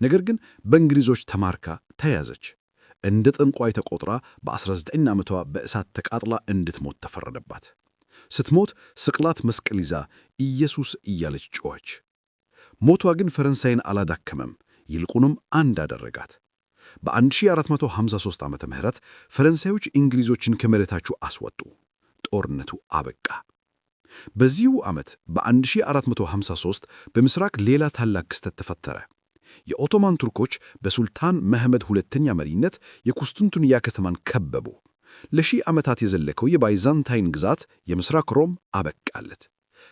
ነገር ግን በእንግሊዞች ተማርካ ተያዘች። እንደ ጠንቋይ ተቆጥራ በ19 ዓመቷ በእሳት ተቃጥላ እንድትሞት ተፈረደባት። ስትሞት ስቅላት መስቀል ይዛ ኢየሱስ እያለች ጮኸች። ሞቷ ግን ፈረንሳይን አላዳከመም፣ ይልቁንም አንድ አደረጋት። በ1453 ዓመተ ምህረት ፈረንሳዮች እንግሊዞችን ከመሬታቸው አስወጡ። ጦርነቱ አበቃ። በዚሁ ዓመት በ1453 በምስራቅ ሌላ ታላቅ ክስተት ተፈጠረ። የኦቶማን ቱርኮች በሱልጣን መሕመድ ሁለተኛ መሪነት የቁስጥንጥንያ ከተማን ከበቡ። ለ1000 ዓመታት የዘለቀው የባይዛንታይን ግዛት የምስራቅ ሮም አበቃለት።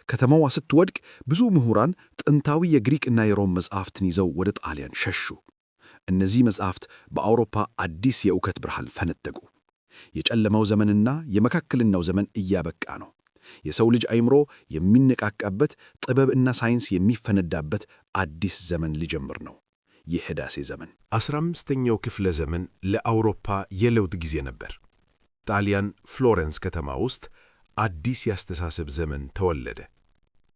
ከተማዋ ስትወድቅ ብዙ ምሁራን ጥንታዊ የግሪክና የሮም መጻሕፍትን ይዘው ወደ ጣሊያን ሸሹ። እነዚህ መጻሕፍት በአውሮፓ አዲስ የእውቀት ብርሃን ፈነጠቁ። የጨለማው ዘመንና የመካከለኛው ዘመን እያበቃ ነው። የሰው ልጅ አእምሮ የሚነቃቃበት፣ ጥበብና ሳይንስ የሚፈነዳበት አዲስ ዘመን ሊጀምር ነው። የህዳሴ ዘመን። 15ኛው ክፍለ ዘመን ለአውሮፓ የለውጥ ጊዜ ነበር። ጣሊያን ፍሎረንስ ከተማ ውስጥ አዲስ የአስተሳሰብ ዘመን ተወለደ።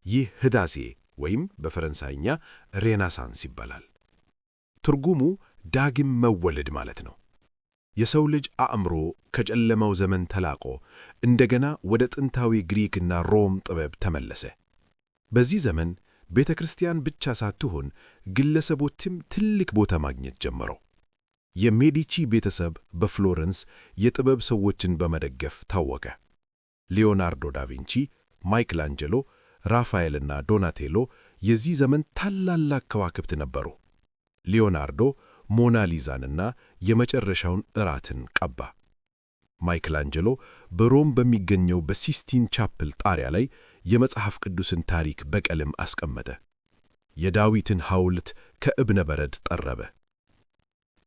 ይህ ህዳሴ ወይም በፈረንሳይኛ ሬናሳንስ ይባላል። ትርጉሙ ዳግም መወለድ ማለት ነው። የሰው ልጅ አእምሮ ከጨለማው ዘመን ተላቆ እንደገና ወደ ጥንታዊ ግሪክና ሮም ጥበብ ተመለሰ። በዚህ ዘመን ቤተ ክርስቲያን ብቻ ሳትሆን ግለሰቦችም ትልቅ ቦታ ማግኘት ጀመሩ። የሜዲቺ ቤተሰብ በፍሎረንስ የጥበብ ሰዎችን በመደገፍ ታወቀ። ሊዮናርዶ ዳቪንቺ፣ ማይክላንጀሎ፣ ራፋኤልና ዶናቴሎ የዚህ ዘመን ታላላቅ ከዋክብት ነበሩ። ሊዮናርዶ ሞናሊዛንና የመጨረሻውን እራትን ቀባ። ማይክላንጀሎ በሮም በሚገኘው በሲስቲን ቻፕል ጣሪያ ላይ የመጽሐፍ ቅዱስን ታሪክ በቀለም አስቀመጠ። የዳዊትን ሐውልት ከእብነ በረድ ጠረበ።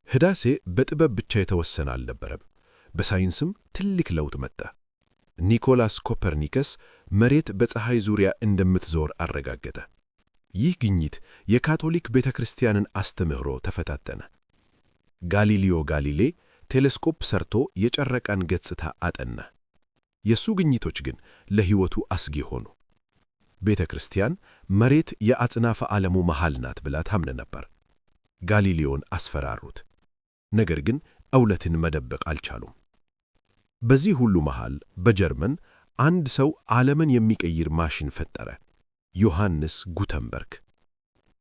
ህዳሴ በጥበብ ብቻ የተወሰነ አልነበረም። በሳይንስም ትልቅ ለውጥ መጣ። ኒኮላስ ኮፐርኒከስ መሬት በፀሐይ ዙሪያ እንደምትዞር አረጋገጠ። ይህ ግኝት የካቶሊክ ቤተ ክርስቲያንን አስተምህሮ ተፈታተነ። ጋሊሊዮ ጋሊሌ ቴሌስኮፕ ሰርቶ የጨረቃን ገጽታ አጠና። የሱ ግኝቶች ግን ለሕይወቱ አስጊ ሆኑ። ቤተ ክርስቲያን መሬት የአጽናፈ ዓለሙ መሃል ናት ብላ ታምን ነበር። ጋሊሊዮን አስፈራሩት። ነገር ግን እውነትን መደበቅ አልቻሉም። በዚህ ሁሉ መሃል በጀርመን አንድ ሰው ዓለምን የሚቀይር ማሽን ፈጠረ። ዮሐንስ ጉተንበርግ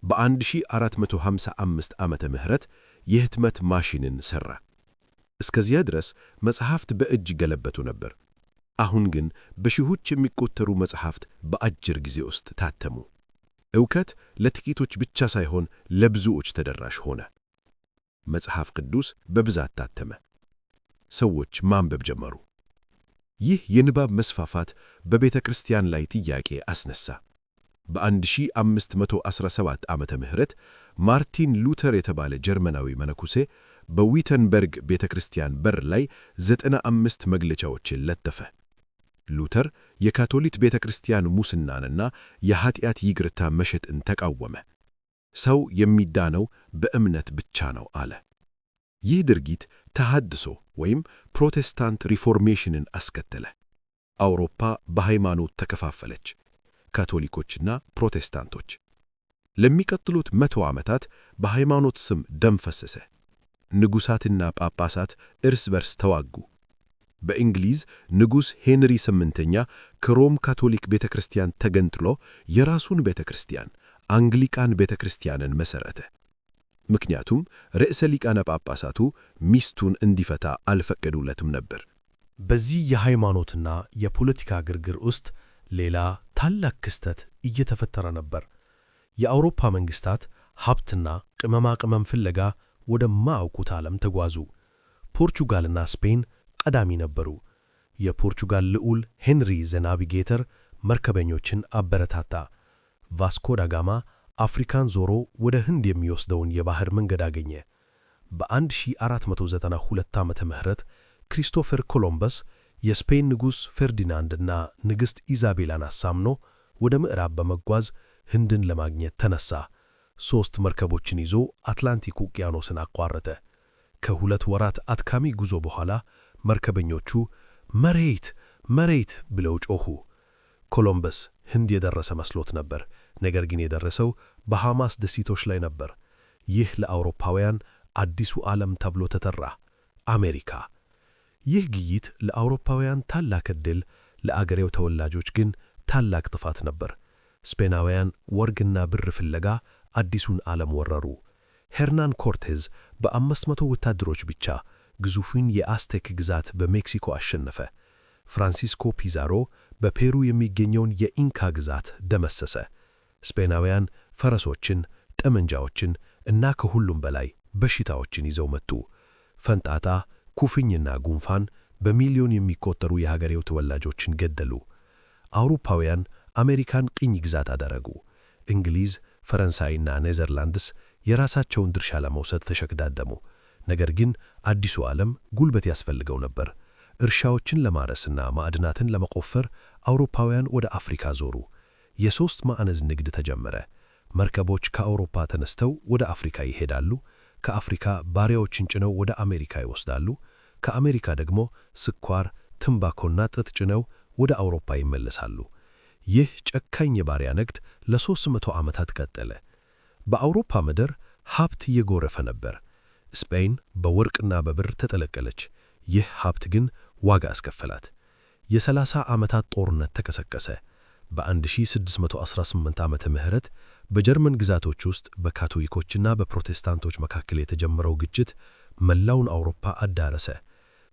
በ1455 ዓመተ ምህረት የህትመት ማሽንን ሠራ። እስከዚያ ድረስ መጽሐፍት በእጅ ገለበቱ ነበር። አሁን ግን በሺዎች የሚቆጠሩ መጽሐፍት በአጭር ጊዜ ውስጥ ታተሙ። ዕውቀት ለጥቂቶች ብቻ ሳይሆን ለብዙዎች ተደራሽ ሆነ። መጽሐፍ ቅዱስ በብዛት ታተመ። ሰዎች ማንበብ ጀመሩ። ይህ የንባብ መስፋፋት በቤተ ክርስቲያን ላይ ጥያቄ አስነሳ። በ1517 ዓመተ ምህረት ማርቲን ሉተር የተባለ ጀርመናዊ መነኩሴ በዊተንበርግ ቤተ ክርስቲያን በር ላይ 95 መግለጫዎችን ለጠፈ። ሉተር የካቶሊክ ቤተ ክርስቲያን ሙስናንና የኃጢአት ይቅርታ መሸጥን ተቃወመ። ሰው የሚዳነው በእምነት ብቻ ነው አለ። ይህ ድርጊት ተሐድሶ ወይም ፕሮቴስታንት ሪፎርሜሽንን አስከተለ። አውሮፓ በሃይማኖት ተከፋፈለች፣ ካቶሊኮችና ፕሮቴስታንቶች። ለሚቀጥሉት 100 ዓመታት በሃይማኖት ስም ደም ፈሰሰ። ንጉሣትና ጳጳሳት እርስ በርስ ተዋጉ። በእንግሊዝ ንጉሥ ሄንሪ ስምንተኛ ከሮም ካቶሊክ ቤተ ክርስቲያን ተገንጥሎ የራሱን ቤተ ክርስቲያን አንግሊካን ቤተ ክርስቲያንን መሠረተ። ምክንያቱም ርዕሰ ሊቃነ ጳጳሳቱ ሚስቱን እንዲፈታ አልፈቀዱለትም ነበር። በዚህ የሃይማኖትና የፖለቲካ ግርግር ውስጥ ሌላ ታላቅ ክስተት እየተፈጠረ ነበር። የአውሮፓ መንግሥታት ሀብትና ቅመማ ቅመም ፍለጋ ወደማያውቁት ዓለም ተጓዙ። ፖርቹጋልና ስፔን ቀዳሚ ነበሩ። የፖርቹጋል ልዑል ሄንሪ ዘ ናቪጌተር መርከበኞችን አበረታታ። ቫስኮ ዳ ጋማ አፍሪካን ዞሮ ወደ ህንድ የሚወስደውን የባህር መንገድ አገኘ። በ1492 ዓመተ ምህረት ክሪስቶፈር ኮሎምበስ የስፔን ንጉሥ ፌርዲናንድና ንግሥት ኢዛቤላን አሳምኖ ወደ ምዕራብ በመጓዝ ህንድን ለማግኘት ተነሳ። 3 መርከቦችን ይዞ አትላንቲክ ውቅያኖስን አቋረጠ። ከ2 ወራት አድካሚ ጉዞ በኋላ መርከበኞቹ መሬት መሬት ብለው ጮኹ። ኮሎምበስ ህንድ የደረሰ መስሎት ነበር። ነገር ግን የደረሰው በሃማስ ደሴቶች ላይ ነበር። ይህ ለአውሮፓውያን አዲሱ ዓለም ተብሎ ተጠራ፣ አሜሪካ። ይህ ግይት ለአውሮፓውያን ታላቅ ዕድል፣ ለአገሬው ተወላጆች ግን ታላቅ ጥፋት ነበር። ስፔናውያን ወርቅና ብር ፍለጋ አዲሱን ዓለም ወረሩ። ሄርናን ኮርቴዝ በ500 ወታደሮች ብቻ ግዙፉን የአስቴክ ግዛት በሜክሲኮ አሸነፈ። ፍራንሲስኮ ፒዛሮ በፔሩ የሚገኘውን የኢንካ ግዛት ደመሰሰ። ስፔናውያን ፈረሶችን፣ ጠመንጃዎችን እና ከሁሉም በላይ በሽታዎችን ይዘው መጡ። ፈንጣጣ፣ ኩፍኝና ጉንፋን በሚሊዮን የሚቆጠሩ የሀገሬው ተወላጆችን ገደሉ። አውሮፓውያን አሜሪካን ቅኝ ግዛት አደረጉ። እንግሊዝ፣ ፈረንሳይና ኔዘርላንድስ የራሳቸውን ድርሻ ለመውሰድ ተሽቀዳደሙ። ነገር ግን አዲሱ ዓለም ጉልበት ያስፈልገው ነበር። እርሻዎችን ለማረስና ማዕድናትን ለመቆፈር አውሮፓውያን ወደ አፍሪካ ዞሩ። የሦስት ማዕዘን ንግድ ተጀመረ። መርከቦች ከአውሮፓ ተነስተው ወደ አፍሪካ ይሄዳሉ። ከአፍሪካ ባሪያዎችን ጭነው ወደ አሜሪካ ይወስዳሉ። ከአሜሪካ ደግሞ ስኳር፣ ትንባኮና ጥጥ ጭነው ወደ አውሮፓ ይመለሳሉ። ይህ ጨካኝ የባሪያ ንግድ ለ300 ዓመታት ቀጠለ። በአውሮፓ ምድር ሀብት እየጎረፈ ነበር። ስፔን በወርቅና በብር ተጠለቀለች። ይህ ሀብት ግን ዋጋ አስከፈላት። የ30 ዓመታት ጦርነት ተቀሰቀሰ። በ1618 ዓመተ ምህረት በጀርመን ግዛቶች ውስጥ በካቶሊኮችና በፕሮቴስታንቶች መካከል የተጀመረው ግጭት መላውን አውሮፓ አዳረሰ።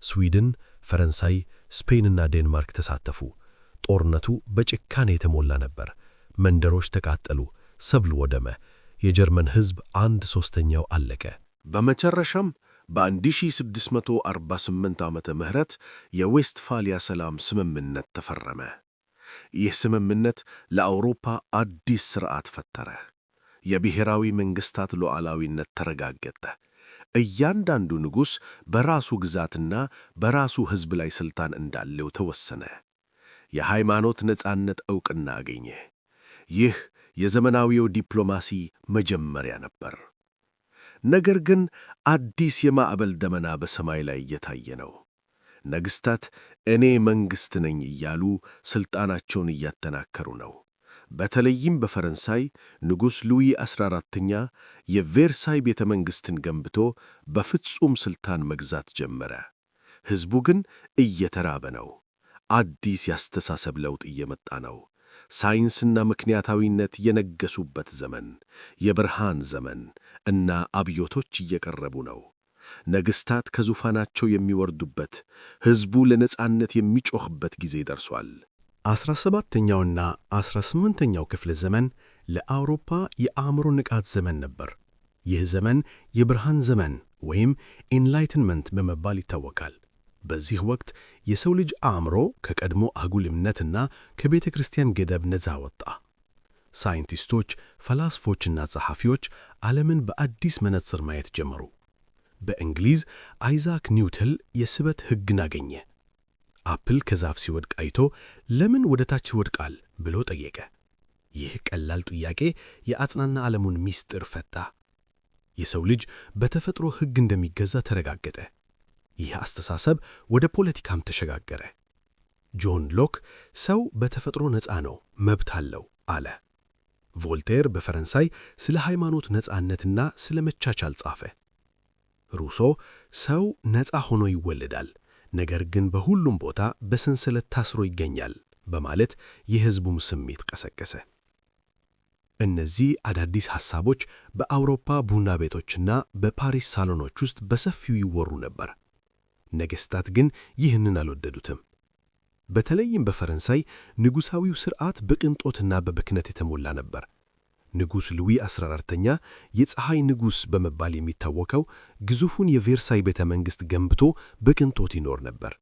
ስዊድን፣ ፈረንሳይ፣ ስፔንና ዴንማርክ ተሳተፉ። ጦርነቱ በጭካኔ የተሞላ ነበር። መንደሮች ተቃጠሉ፣ ሰብል ወደመ። የጀርመን ሕዝብ 1/3 አለቀ። በመጨረሻም በ1648 ዓመተ ምህረት የዌስትፋሊያ ሰላም ስምምነት ተፈረመ። ይህ ስምምነት ለአውሮፓ አዲስ ሥርዓት ፈጠረ። የብሔራዊ መንግሥታት ሉዓላዊነት ተረጋገጠ። እያንዳንዱ ንጉሥ በራሱ ግዛትና በራሱ ሕዝብ ላይ ሥልጣን እንዳለው ተወሰነ። የሃይማኖት ነጻነት ዕውቅና አገኘ። ይህ የዘመናዊው ዲፕሎማሲ መጀመሪያ ነበር። ነገር ግን አዲስ የማዕበል ደመና በሰማይ ላይ እየታየ ነው። ነገሥታት እኔ መንግሥት ነኝ እያሉ ሥልጣናቸውን እያጠናከሩ ነው። በተለይም በፈረንሳይ ንጉሥ ሉዊ 14ኛ የቬርሳይ ቤተ መንግሥትን ገንብቶ በፍጹም ሥልጣን መግዛት ጀመረ። ሕዝቡ ግን እየተራበ ነው። አዲስ ያስተሳሰብ ለውጥ እየመጣ ነው። ሳይንስና ምክንያታዊነት የነገሱበት ዘመን፣ የብርሃን ዘመን እና አብዮቶች እየቀረቡ ነው። ነገሥታት ከዙፋናቸው የሚወርዱበት፣ ሕዝቡ ለነጻነት የሚጮኽበት ጊዜ ደርሷል። 17ኛውና 18ኛው ክፍለ ዘመን ለአውሮፓ የአእምሮ ንቃት ዘመን ነበር። ይህ ዘመን የብርሃን ዘመን ወይም ኢንላይትንመንት በመባል ይታወቃል። በዚህ ወቅት የሰው ልጅ አእምሮ ከቀድሞ አጉል እምነትና ከቤተ ክርስቲያን ገደብ ነፃ ወጣ። ሳይንቲስቶች፣ ፈላስፎችና ጸሐፊዎች ዓለምን በአዲስ መነጽር ማየት ጀመሩ። በእንግሊዝ አይዛክ ኒውተን የስበት ሕግን አገኘ። አፕል ከዛፍ ሲወድቅ አይቶ ለምን ወደ ታች ይወድቃል ብሎ ጠየቀ። ይህ ቀላል ጥያቄ የአጽናና ዓለሙን ምስጢር ፈታ። የሰው ልጅ በተፈጥሮ ሕግ እንደሚገዛ ተረጋገጠ። ይህ አስተሳሰብ ወደ ፖለቲካም ተሸጋገረ። ጆን ሎክ ሰው በተፈጥሮ ነፃ ነው፣ መብት አለው አለ። ቮልቴር በፈረንሳይ ስለ ሃይማኖት ነፃነትና ስለ መቻቻል ጻፈ። ሩሶ ሰው ነፃ ሆኖ ይወለዳል፣ ነገር ግን በሁሉም ቦታ በሰንሰለት ታስሮ ይገኛል በማለት የሕዝቡም ስሜት ቀሰቀሰ። እነዚህ አዳዲስ ሐሳቦች በአውሮፓ ቡና ቤቶችና በፓሪስ ሳሎኖች ውስጥ በሰፊው ይወሩ ነበር። ነገሥታት ግን ይህንን አልወደዱትም። በተለይም በፈረንሳይ ንጉሣዊው ሥርዓት በቅንጦትና በብክነት የተሞላ ነበር። ንጉሥ ሉዊ 14ኛ የፀሐይ ንጉሥ በመባል የሚታወቀው ግዙፉን የቬርሳይ ቤተ መንግሥት ገንብቶ በቅንጦት ይኖር ነበር።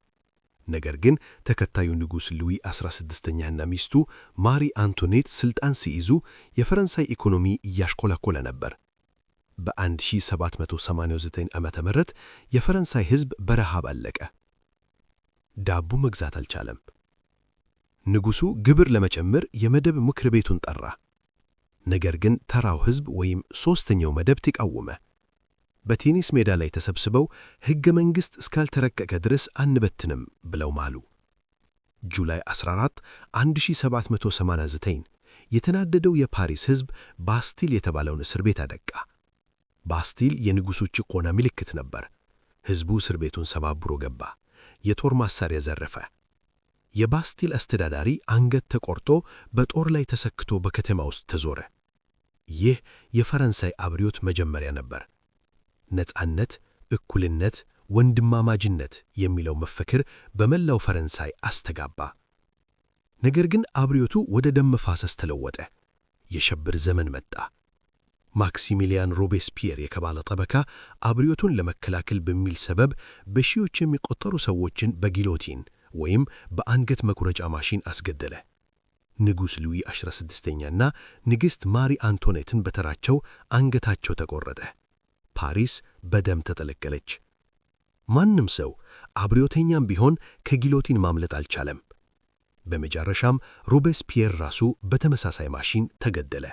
ነገር ግን ተከታዩ ንጉሥ ሉዊ 16ኛና ሚስቱ ማሪ አንቶኔት ሥልጣን ሲይዙ የፈረንሳይ ኢኮኖሚ እያሽቆለቆለ ነበር። በ1789 ዓመተ ምህረት የፈረንሳይ ሕዝብ በረሃብ አለቀ። ዳቦ መግዛት አልቻለም። ንጉሡ ግብር ለመጨመር የመደብ ምክር ቤቱን ጠራ። ነገር ግን ተራው ሕዝብ ወይም ሦስተኛው መደብ ተቃወመ። በቴኒስ ሜዳ ላይ ተሰብስበው ሕገ መንግሥት እስካልተረቀቀ ድረስ አንበትንም ብለው ማሉ። ጁላይ 14 1789 የተናደደው የፓሪስ ሕዝብ ባስቲል የተባለውን እስር ቤት አደቃ። ባስቲል የንጉሡ ጭቆና ምልክት ነበር። ሕዝቡ እስር ቤቱን ሰባብሮ ገባ፣ የጦር መሣሪያ ዘረፈ። የባስቲል አስተዳዳሪ አንገት ተቆርጦ በጦር ላይ ተሰክቶ በከተማ ውስጥ ተዞረ። ይህ የፈረንሳይ አብዮት መጀመሪያ ነበር። ነጻነት፣ እኩልነት፣ ወንድማማጅነት የሚለው መፈክር በመላው ፈረንሳይ አስተጋባ። ነገር ግን አብዮቱ ወደ ደም መፋሰስ ተለወጠ። የሽብር ዘመን መጣ። ማክሲሚሊያን ሮቤስፒየር የተባለ ጠበቃ አብዮቱን ለመከላከል በሚል ሰበብ በሺዎች የሚቆጠሩ ሰዎችን በጊሎቲን ወይም በአንገት መቁረጫ ማሽን አስገደለ። ንጉሥ ሉዊ 16ኛና ንግሥት ማሪ አንቶኔትን በተራቸው አንገታቸው ተቆረጠ። ፓሪስ በደም ተጠለቀለች። ማንም ሰው አብዮተኛም ቢሆን ከጊሎቲን ማምለጥ አልቻለም። በመጨረሻም ሮቤስፒየር ራሱ በተመሳሳይ ማሽን ተገደለ።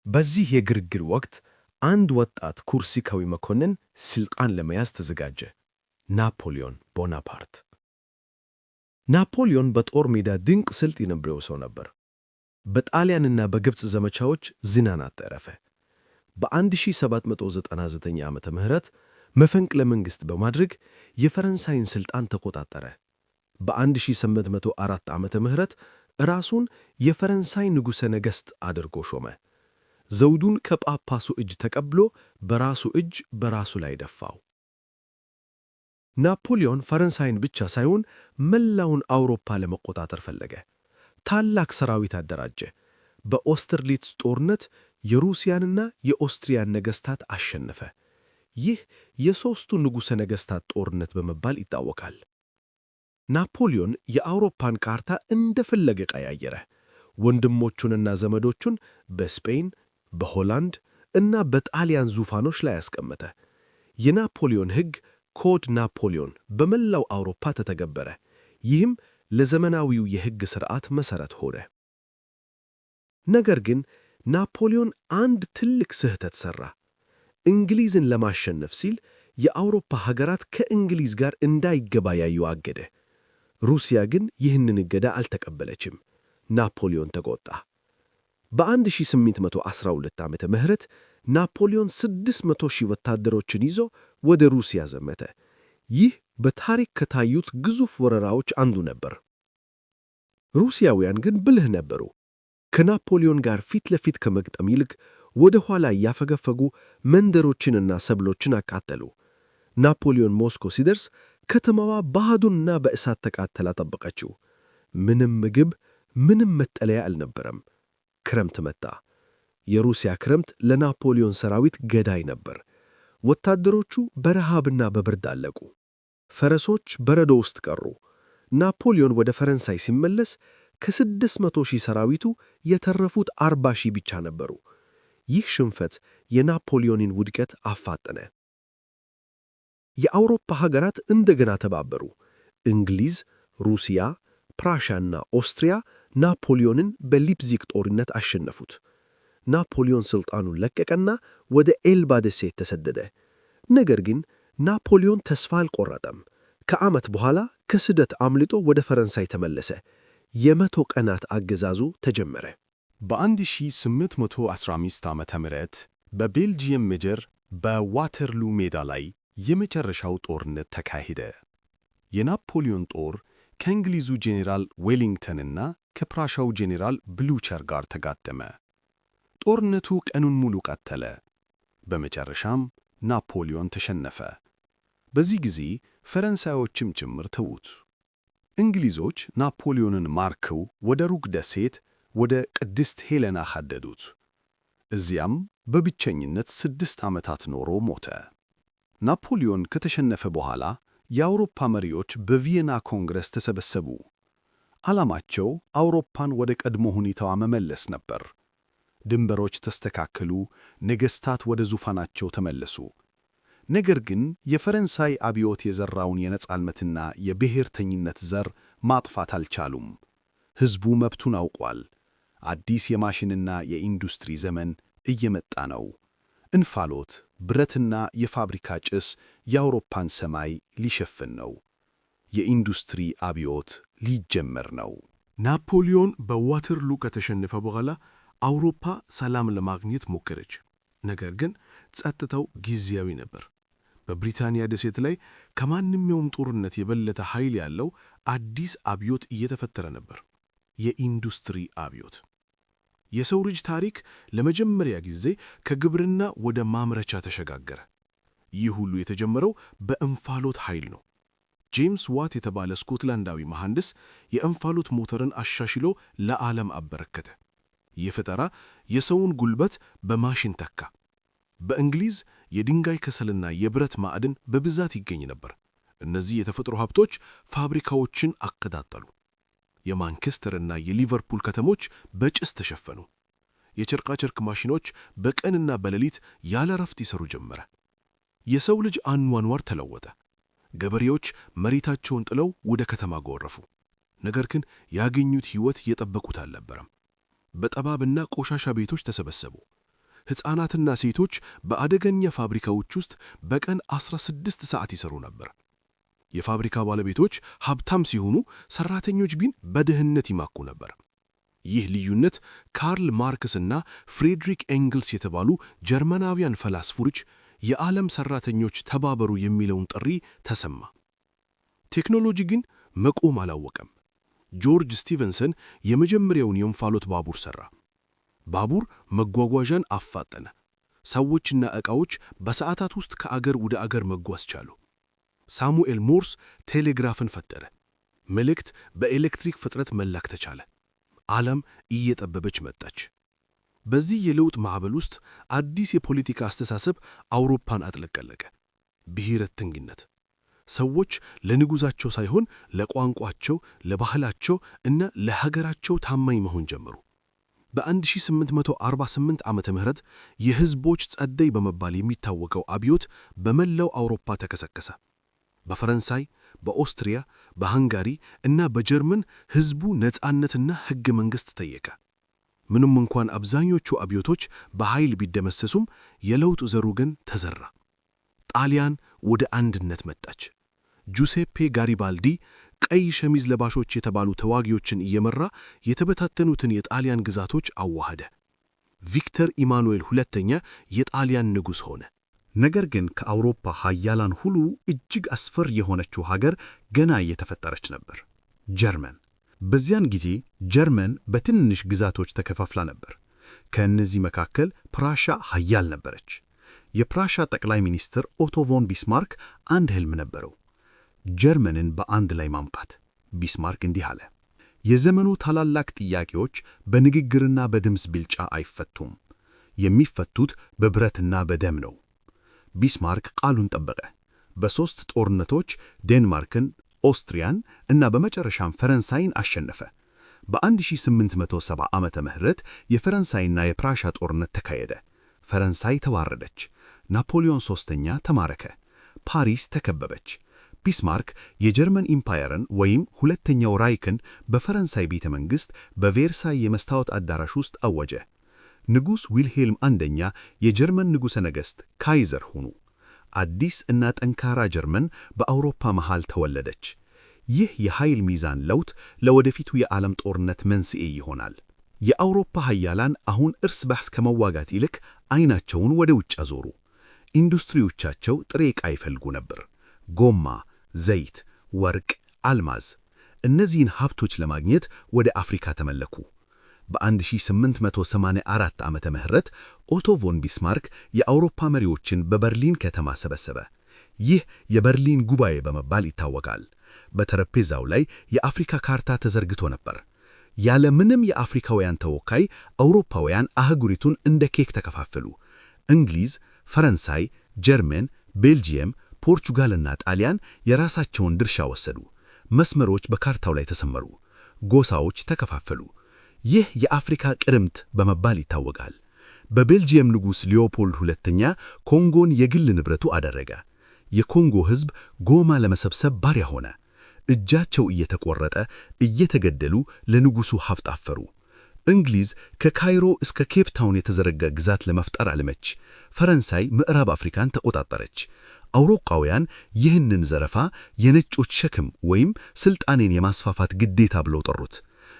በዚህ የግርግር ወቅት አንድ ወጣት ኩርሲካዊ መኮንን ሥልጣን ለመያዝ ተዘጋጀ። ናፖሊዮን ቦናፓርት። ናፖሊዮን በጦር ሜዳ ድንቅ ስልት የነበረው ሰው ነበር። በጣሊያንና በግብፅ ዘመቻዎች ዝናን አተረፈ። በ1799 ዓመተ ምህረት መፈንቅለ መንግሥት በማድረግ የፈረንሳይን ሥልጣን ተቆጣጠረ። በ1804 ዓመተ ምህረት ራሱን የፈረንሳይ ንጉሠ ነገሥት አድርጎ ሾመ። ዘውዱን ከጳጳሱ እጅ ተቀብሎ በራሱ እጅ በራሱ ላይ ደፋው። ናፖሊዮን ፈረንሳይን ብቻ ሳይሆን መላውን አውሮፓ ለመቆጣጠር ፈለገ። ታላቅ ሰራዊት አደራጀ። በኦስተርሊትስ ጦርነት የሩሲያንና የኦስትሪያን ነገሥታት አሸነፈ። ይህ የሦስቱ ንጉሠ ነገሥታት ጦርነት በመባል ይታወቃል። ናፖሊዮን የአውሮፓን ካርታ እንደፈለገ ቀያየረ። ወንድሞቹንና ዘመዶቹን በስፔን፣ በሆላንድ እና በጣሊያን ዙፋኖች ላይ አስቀመጠ። የናፖሊዮን ሕግ ኮድ ናፖሊዮን በመላው አውሮፓ ተተገበረ። ይህም ለዘመናዊው የሕግ ሥርዓት መሠረት ሆነ። ነገር ግን ናፖሊዮን አንድ ትልቅ ስህተት ሠራ። እንግሊዝን ለማሸነፍ ሲል የአውሮፓ ሀገራት ከእንግሊዝ ጋር እንዳይገበያዩ አገደ። ሩሲያ ግን ይህንን እገዳ አልተቀበለችም። ናፖሊዮን ተቆጣ። በ1812 ዓመተ ምህረት ናፖሊዮን 600,000 ወታደሮችን ይዞ ወደ ሩሲያ ዘመተ። ይህ በታሪክ ከታዩት ግዙፍ ወረራዎች አንዱ ነበር። ሩሲያውያን ግን ብልህ ነበሩ። ከናፖሊዮን ጋር ፊት ለፊት ከመግጠም ይልቅ ወደ ኋላ እያፈገፈጉ መንደሮችንና ሰብሎችን አቃጠሉ። ናፖሊዮን ሞስኮ ሲደርስ ከተማዋ ባዶና በእሳት ተቃጥላ ጠበቀችው። ምንም ምግብ፣ ምንም መጠለያ አልነበረም። ክረምት መጣ። የሩሲያ ክረምት ለናፖሊዮን ሰራዊት ገዳይ ነበር። ወታደሮቹ በረሃብና በብርድ አለቁ። ፈረሶች በረዶ ውስጥ ቀሩ። ናፖሊዮን ወደ ፈረንሳይ ሲመለስ ከ600,000 ሰራዊቱ የተረፉት 40,000 ብቻ ነበሩ። ይህ ሽንፈት የናፖሊዮንን ውድቀት አፋጠነ። የአውሮፓ ሀገራት እንደገና ተባበሩ። እንግሊዝ፣ ሩሲያ፣ ፕራሻና ኦስትሪያ ናፖሊዮንን በሊፕዚግ ጦርነት አሸነፉት። ናፖሊዮን ሥልጣኑን ለቀቀና ወደ ኤልባ ደሴት ተሰደደ። ነገር ግን ናፖሊዮን ተስፋ አልቆረጠም። ከዓመት በኋላ ከስደት አምልጦ ወደ ፈረንሳይ ተመለሰ። የ100 ቀናት አገዛዙ ተጀመረ። በ1815 ዓመተ ምህረት በቤልጂየም ምድር በዋተርሉ ሜዳ ላይ የመጨረሻው ጦርነት ተካሄደ። የናፖሊዮን ጦር ከእንግሊዙ ጄኔራል ዌሊንግተንና ከፕራሻው ጄኔራል ብሉቸር ጋር ተጋጠመ። ጦርነቱ ቀኑን ሙሉ ቀጠለ። በመጨረሻም ናፖሊዮን ተሸነፈ። በዚህ ጊዜ ፈረንሳዮችም ጭምር ተዉት። እንግሊዞች ናፖሊዮንን ማርከው ወደ ሩቅ ደሴት ወደ ቅድስት ሄሌና ሀደዱት። እዚያም በብቸኝነት 6 ዓመታት ኖሮ ሞተ። ናፖሊዮን ከተሸነፈ በኋላ የአውሮፓ መሪዎች በቪየና ኮንግረስ ተሰበሰቡ። ዓላማቸው አውሮፓን ወደ ቀድሞ ሁኔታዋ መመለስ ነበር። ድንበሮች ተስተካከሉ፣ ነገሥታት ወደ ዙፋናቸው ተመለሱ። ነገር ግን የፈረንሳይ አብዮት የዘራውን የነጻነትና የብሔርተኝነት ዘር ማጥፋት አልቻሉም። ሕዝቡ መብቱን አውቋል። አዲስ የማሽንና የኢንዱስትሪ ዘመን እየመጣ ነው። እንፋሎት፣ ብረትና የፋብሪካ ጭስ የአውሮፓን ሰማይ ሊሸፍን ነው። የኢንዱስትሪ አብዮት ሊጀመር ነው። ናፖሊዮን በዋተርሉ ከተሸነፈ በኋላ አውሮፓ ሰላም ለማግኘት ሞከረች። ነገር ግን ጸጥታው ጊዜያዊ ነበር። በብሪታንያ ደሴት ላይ ከማንኛውም ጦርነት የበለጠ ኃይል ያለው አዲስ አብዮት እየተፈጠረ ነበር። የኢንዱስትሪ አብዮት። የሰው ልጅ ታሪክ ለመጀመሪያ ጊዜ ከግብርና ወደ ማምረቻ ተሸጋገረ። ይህ ሁሉ የተጀመረው በእንፋሎት ኃይል ነው። ጄምስ ዋት የተባለ ስኮትላንዳዊ መሐንዲስ የእንፋሎት ሞተርን አሻሽሎ ለዓለም አበረከተ። ይህ ፈጠራ የሰውን ጉልበት በማሽን ተካ። በእንግሊዝ የድንጋይ ከሰልና የብረት ማዕድን በብዛት ይገኝ ነበር። እነዚህ የተፈጥሮ ሀብቶች ፋብሪካዎችን አቀጣጠሉ። የማንቸስተርና የሊቨርፑል ከተሞች በጭስ ተሸፈኑ። የጨርቃጨርቅ ማሽኖች በቀንና በሌሊት ያለ ረፍት ይሰሩ ጀመረ። የሰው ልጅ አኗኗር ተለወጠ። ገበሬዎች መሬታቸውን ጥለው ወደ ከተማ ጎረፉ። ነገር ግን ያገኙት ሕይወት የጠበቁት አልነበረም። በጠባብና ቆሻሻ ቤቶች ተሰበሰቡ። ሕፃናትና ሴቶች በአደገኛ ፋብሪካዎች ውስጥ በቀን 16 ሰዓት ይሰሩ ነበር። የፋብሪካ ባለቤቶች ሀብታም ሲሆኑ፣ ሠራተኞች ግን በድህነት ይማኩ ነበር። ይህ ልዩነት ካርል ማርክስና ፍሬድሪክ ኤንግልስ የተባሉ ጀርመናውያን ፈላስፎች የዓለም ሠራተኞች ተባበሩ የሚለውን ጥሪ ተሰማ። ቴክኖሎጂ ግን መቆም አላወቀም። ጆርጅ ስቲቨንሰን የመጀመሪያውን የእንፋሎት ባቡር ሠራ። ባቡር መጓጓዣን አፋጠነ። ሰዎችና ዕቃዎች በሰዓታት ውስጥ ከአገር ወደ አገር መጓዝ ቻሉ። ሳሙኤል ሞርስ ቴሌግራፍን ፈጠረ። መልእክት በኤሌክትሪክ ፍጥነት መላክ ተቻለ። ዓለም እየጠበበች መጣች። በዚህ የለውጥ ማዕበል ውስጥ አዲስ የፖለቲካ አስተሳሰብ አውሮፓን አጥለቀለቀ። ብሔረተኝነት። ሰዎች ለንጉዛቸው ሳይሆን ለቋንቋቸው፣ ለባህላቸው እና ለሀገራቸው ታማኝ መሆን ጀመሩ። በ1848 ዓመተ ምህረት የሕዝቦች ጸደይ በመባል የሚታወቀው አብዮት በመላው አውሮፓ ተቀሰቀሰ። በፈረንሳይ፣ በኦስትሪያ፣ በሃንጋሪ እና በጀርመን ሕዝቡ ነፃነትና ሕገ መንግሥት ጠየቀ። ምንም እንኳን አብዛኞቹ አብዮቶች በኃይል ቢደመሰሱም የለውጥ ዘሩ ግን ተዘራ። ጣሊያን ወደ አንድነት መጣች። ጁሴፔ ጋሪባልዲ ቀይ ሸሚዝ ለባሾች የተባሉ ተዋጊዎችን እየመራ የተበታተኑትን የጣሊያን ግዛቶች አዋሃደ። ቪክተር ኢማኑኤል ሁለተኛ የጣሊያን ንጉሥ ሆነ። ነገር ግን ከአውሮፓ ኃያላን ሁሉ እጅግ አስፈሪ የሆነችው ሀገር ገና እየተፈጠረች ነበር፣ ጀርመን። በዚያን ጊዜ ጀርመን በትንንሽ ግዛቶች ተከፋፍላ ነበር። ከእነዚህ መካከል ፕራሻ ኃያል ነበረች። የፕራሻ ጠቅላይ ሚኒስትር ኦቶ ቮን ቢስማርክ አንድ ሕልም ነበረው፣ ጀርመንን በአንድ ላይ ማምጣት። ቢስማርክ እንዲህ አለ፣ የዘመኑ ታላላቅ ጥያቄዎች በንግግርና በድምፅ ብልጫ አይፈቱም፣ የሚፈቱት በብረትና በደም ነው። ቢስማርክ ቃሉን ጠበቀ። በሦስት ጦርነቶች ዴንማርክን፣ ኦስትሪያን እና በመጨረሻም ፈረንሳይን አሸነፈ። በ1870 ዓመተ ምህረት የፈረንሳይና የፕራሻ ጦርነት ተካሄደ። ፈረንሳይ ተዋረደች። ናፖሊዮን ሦስተኛ ተማረከ። ፓሪስ ተከበበች። ቢስማርክ የጀርመን ኢምፓየርን ወይም ሁለተኛው ራይክን በፈረንሳይ ቤተ መንግሥት በቬርሳይ የመስታወት አዳራሽ ውስጥ አወጀ። ንጉሥ ዊልሄልም አንደኛ የጀርመን ንጉሠ ነገሥት ካይዘር ሆኑ። አዲስ እና ጠንካራ ጀርመን በአውሮፓ መሃል ተወለደች። ይህ የኃይል ሚዛን ለውጥ ለወደፊቱ የዓለም ጦርነት መንስኤ ይሆናል። የአውሮፓ ኃያላን አሁን እርስ በርስ ከመዋጋት ይልቅ ዓይናቸውን ወደ ውጭ አዞሩ። ኢንዱስትሪዎቻቸው ጥሬ ዕቃ ይፈልጉ ነበር፣ ጎማ፣ ዘይት፣ ወርቅ፣ አልማዝ። እነዚህን ሀብቶች ለማግኘት ወደ አፍሪካ ተመለኩ። በ1884 ዓመተ ምህረት ኦቶ ቮን ቢስማርክ የአውሮፓ መሪዎችን በበርሊን ከተማ ሰበሰበ። ይህ የበርሊን ጉባኤ በመባል ይታወቃል። በጠረጴዛው ላይ የአፍሪካ ካርታ ተዘርግቶ ነበር። ያለ ምንም የአፍሪካውያን ተወካይ አውሮፓውያን አህጉሪቱን እንደ ኬክ ተከፋፈሉ። እንግሊዝ፣ ፈረንሳይ፣ ጀርመን፣ ቤልጂየም፣ ፖርቹጋልና ጣሊያን የራሳቸውን ድርሻ ወሰዱ። መስመሮች በካርታው ላይ ተሰመሩ። ጎሳዎች ተከፋፈሉ። ይህ የአፍሪካ ቅርምት በመባል ይታወቃል። በቤልጂየም ንጉሥ ሊዮፖልድ ሁለተኛ ኮንጎን የግል ንብረቱ አደረገ። የኮንጎ ሕዝብ ጎማ ለመሰብሰብ ባሪያ ሆነ። እጃቸው እየተቆረጠ እየተገደሉ ለንጉሡ ሀብት አፈሩ። እንግሊዝ ከካይሮ እስከ ኬፕ ታውን የተዘረጋ ግዛት ለመፍጠር አለመች። ፈረንሳይ ምዕራብ አፍሪካን ተቆጣጠረች። አውሮፓውያን ይህንን ዘረፋ የነጮች ሸክም ወይም ሥልጣኔን የማስፋፋት ግዴታ ብለው ጠሩት።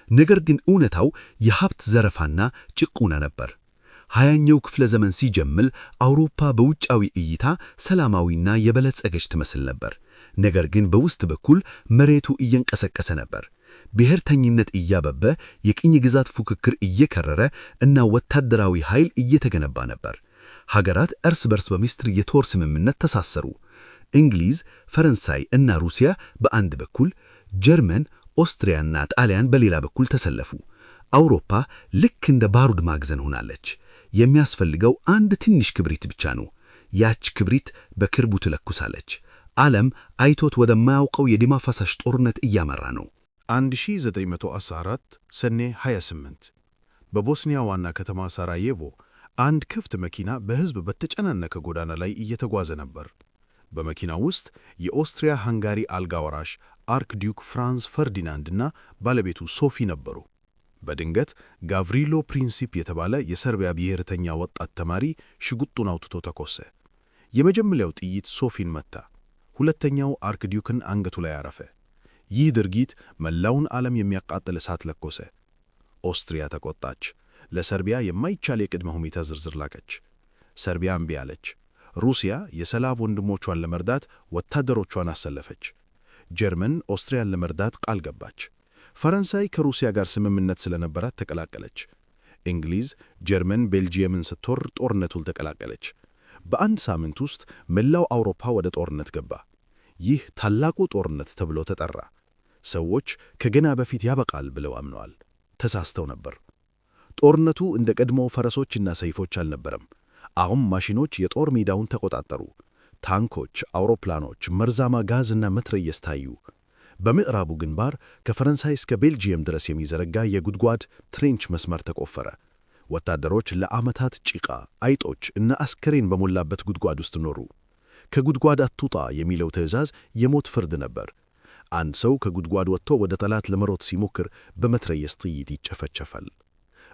ነገር ግን እውነታው የሀብት ዘረፋና ጭቆና ነበር። 20ኛው ክፍለ ዘመን ሲጀምር አውሮፓ በውጫዊ እይታ ሰላማዊና የበለጸገች ትመስል ነበር። ነገር ግን በውስጥ በኩል መሬቱ እየንቀሰቀሰ ነበር። ብሔርተኝነት እያበበ፣ የቅኝ ግዛት ፉክክር እየከረረ እና ወታደራዊ ኃይል እየተገነባ ነበር። ሀገራት እርስ በርስ በሚስጥር የጦር ስምምነት ተሳሰሩ። እንግሊዝ፣ ፈረንሳይ እና ሩሲያ በአንድ በኩል፣ ጀርመን፣ ኦስትሪያና ጣሊያን በሌላ በኩል ተሰለፉ። አውሮፓ ልክ እንደ ባሩድ ማግዘን ሆናለች። የሚያስፈልገው አንድ ትንሽ ክብሪት ብቻ ነው። ያች ክብሪት በቅርቡ ትለኩሳለች። ዓለም አይቶት ወደማያውቀው የደም አፋሳሽ ጦርነት እያመራ ነው። 1914 ሰኔ 28 በቦስኒያ ዋና ከተማ ሳራዬቮ አንድ ክፍት መኪና በሕዝብ በተጨናነቀ ጎዳና ላይ እየተጓዘ ነበር። በመኪናው ውስጥ የኦስትሪያ ሃንጋሪ አልጋ ወራሽ አርክ ዲዩክ ፍራንስ ፈርዲናንድና ባለቤቱ ሶፊ ነበሩ። በድንገት ጋቭሪሎ ፕሪንሲፕ የተባለ የሰርቢያ ብሔርተኛ ወጣት ተማሪ ሽጉጡን አውጥቶ ተኮሰ። የመጀመሪያው ጥይት ሶፊን መታ። ሁለተኛው አርክ ዲዩክን አንገቱ ላይ አረፈ። ይህ ድርጊት መላውን ዓለም የሚያቃጥል እሳት ለኮሰ። ኦስትሪያ ተቆጣች። ለሰርቢያ የማይቻል የቅድመ ሁኔታ ዝርዝር ላከች። ሰርቢያ እምቢ አለች። ሩሲያ የሰላቭ ወንድሞቿን ለመርዳት ወታደሮቿን አሰለፈች። ጀርመን ኦስትሪያን ለመርዳት ቃል ገባች። ፈረንሳይ ከሩሲያ ጋር ስምምነት ስለነበራት ተቀላቀለች። እንግሊዝ ጀርመን ቤልጂየምን ስትወር ጦርነቱን ተቀላቀለች። በአንድ ሳምንት ውስጥ መላው አውሮፓ ወደ ጦርነት ገባ። ይህ ታላቁ ጦርነት ተብሎ ተጠራ። ሰዎች ከገና በፊት ያበቃል ብለው አምነዋል። ተሳስተው ነበር። ጦርነቱ እንደ ቀድሞው ፈረሶችና ሰይፎች አልነበረም። አሁን ማሽኖች የጦር ሜዳውን ተቆጣጠሩ። ታንኮች፣ አውሮፕላኖች፣ መርዛማ ጋዝና መትረየስ ታዩ። በምዕራቡ ግንባር ከፈረንሳይ እስከ ቤልጂየም ድረስ የሚዘረጋ የጉድጓድ ትሬንች መስመር ተቆፈረ። ወታደሮች ለዓመታት ጭቃ፣ አይጦች እና አስከሬን በሞላበት ጉድጓድ ውስጥ ኖሩ። ከጉድጓድ አትውጣ የሚለው ትዕዛዝ የሞት ፍርድ ነበር። አንድ ሰው ከጉድጓድ ወጥቶ ወደ ጠላት ለመሮጥ ሲሞክር በመትረየስ ጥይት ይጨፈጨፋል።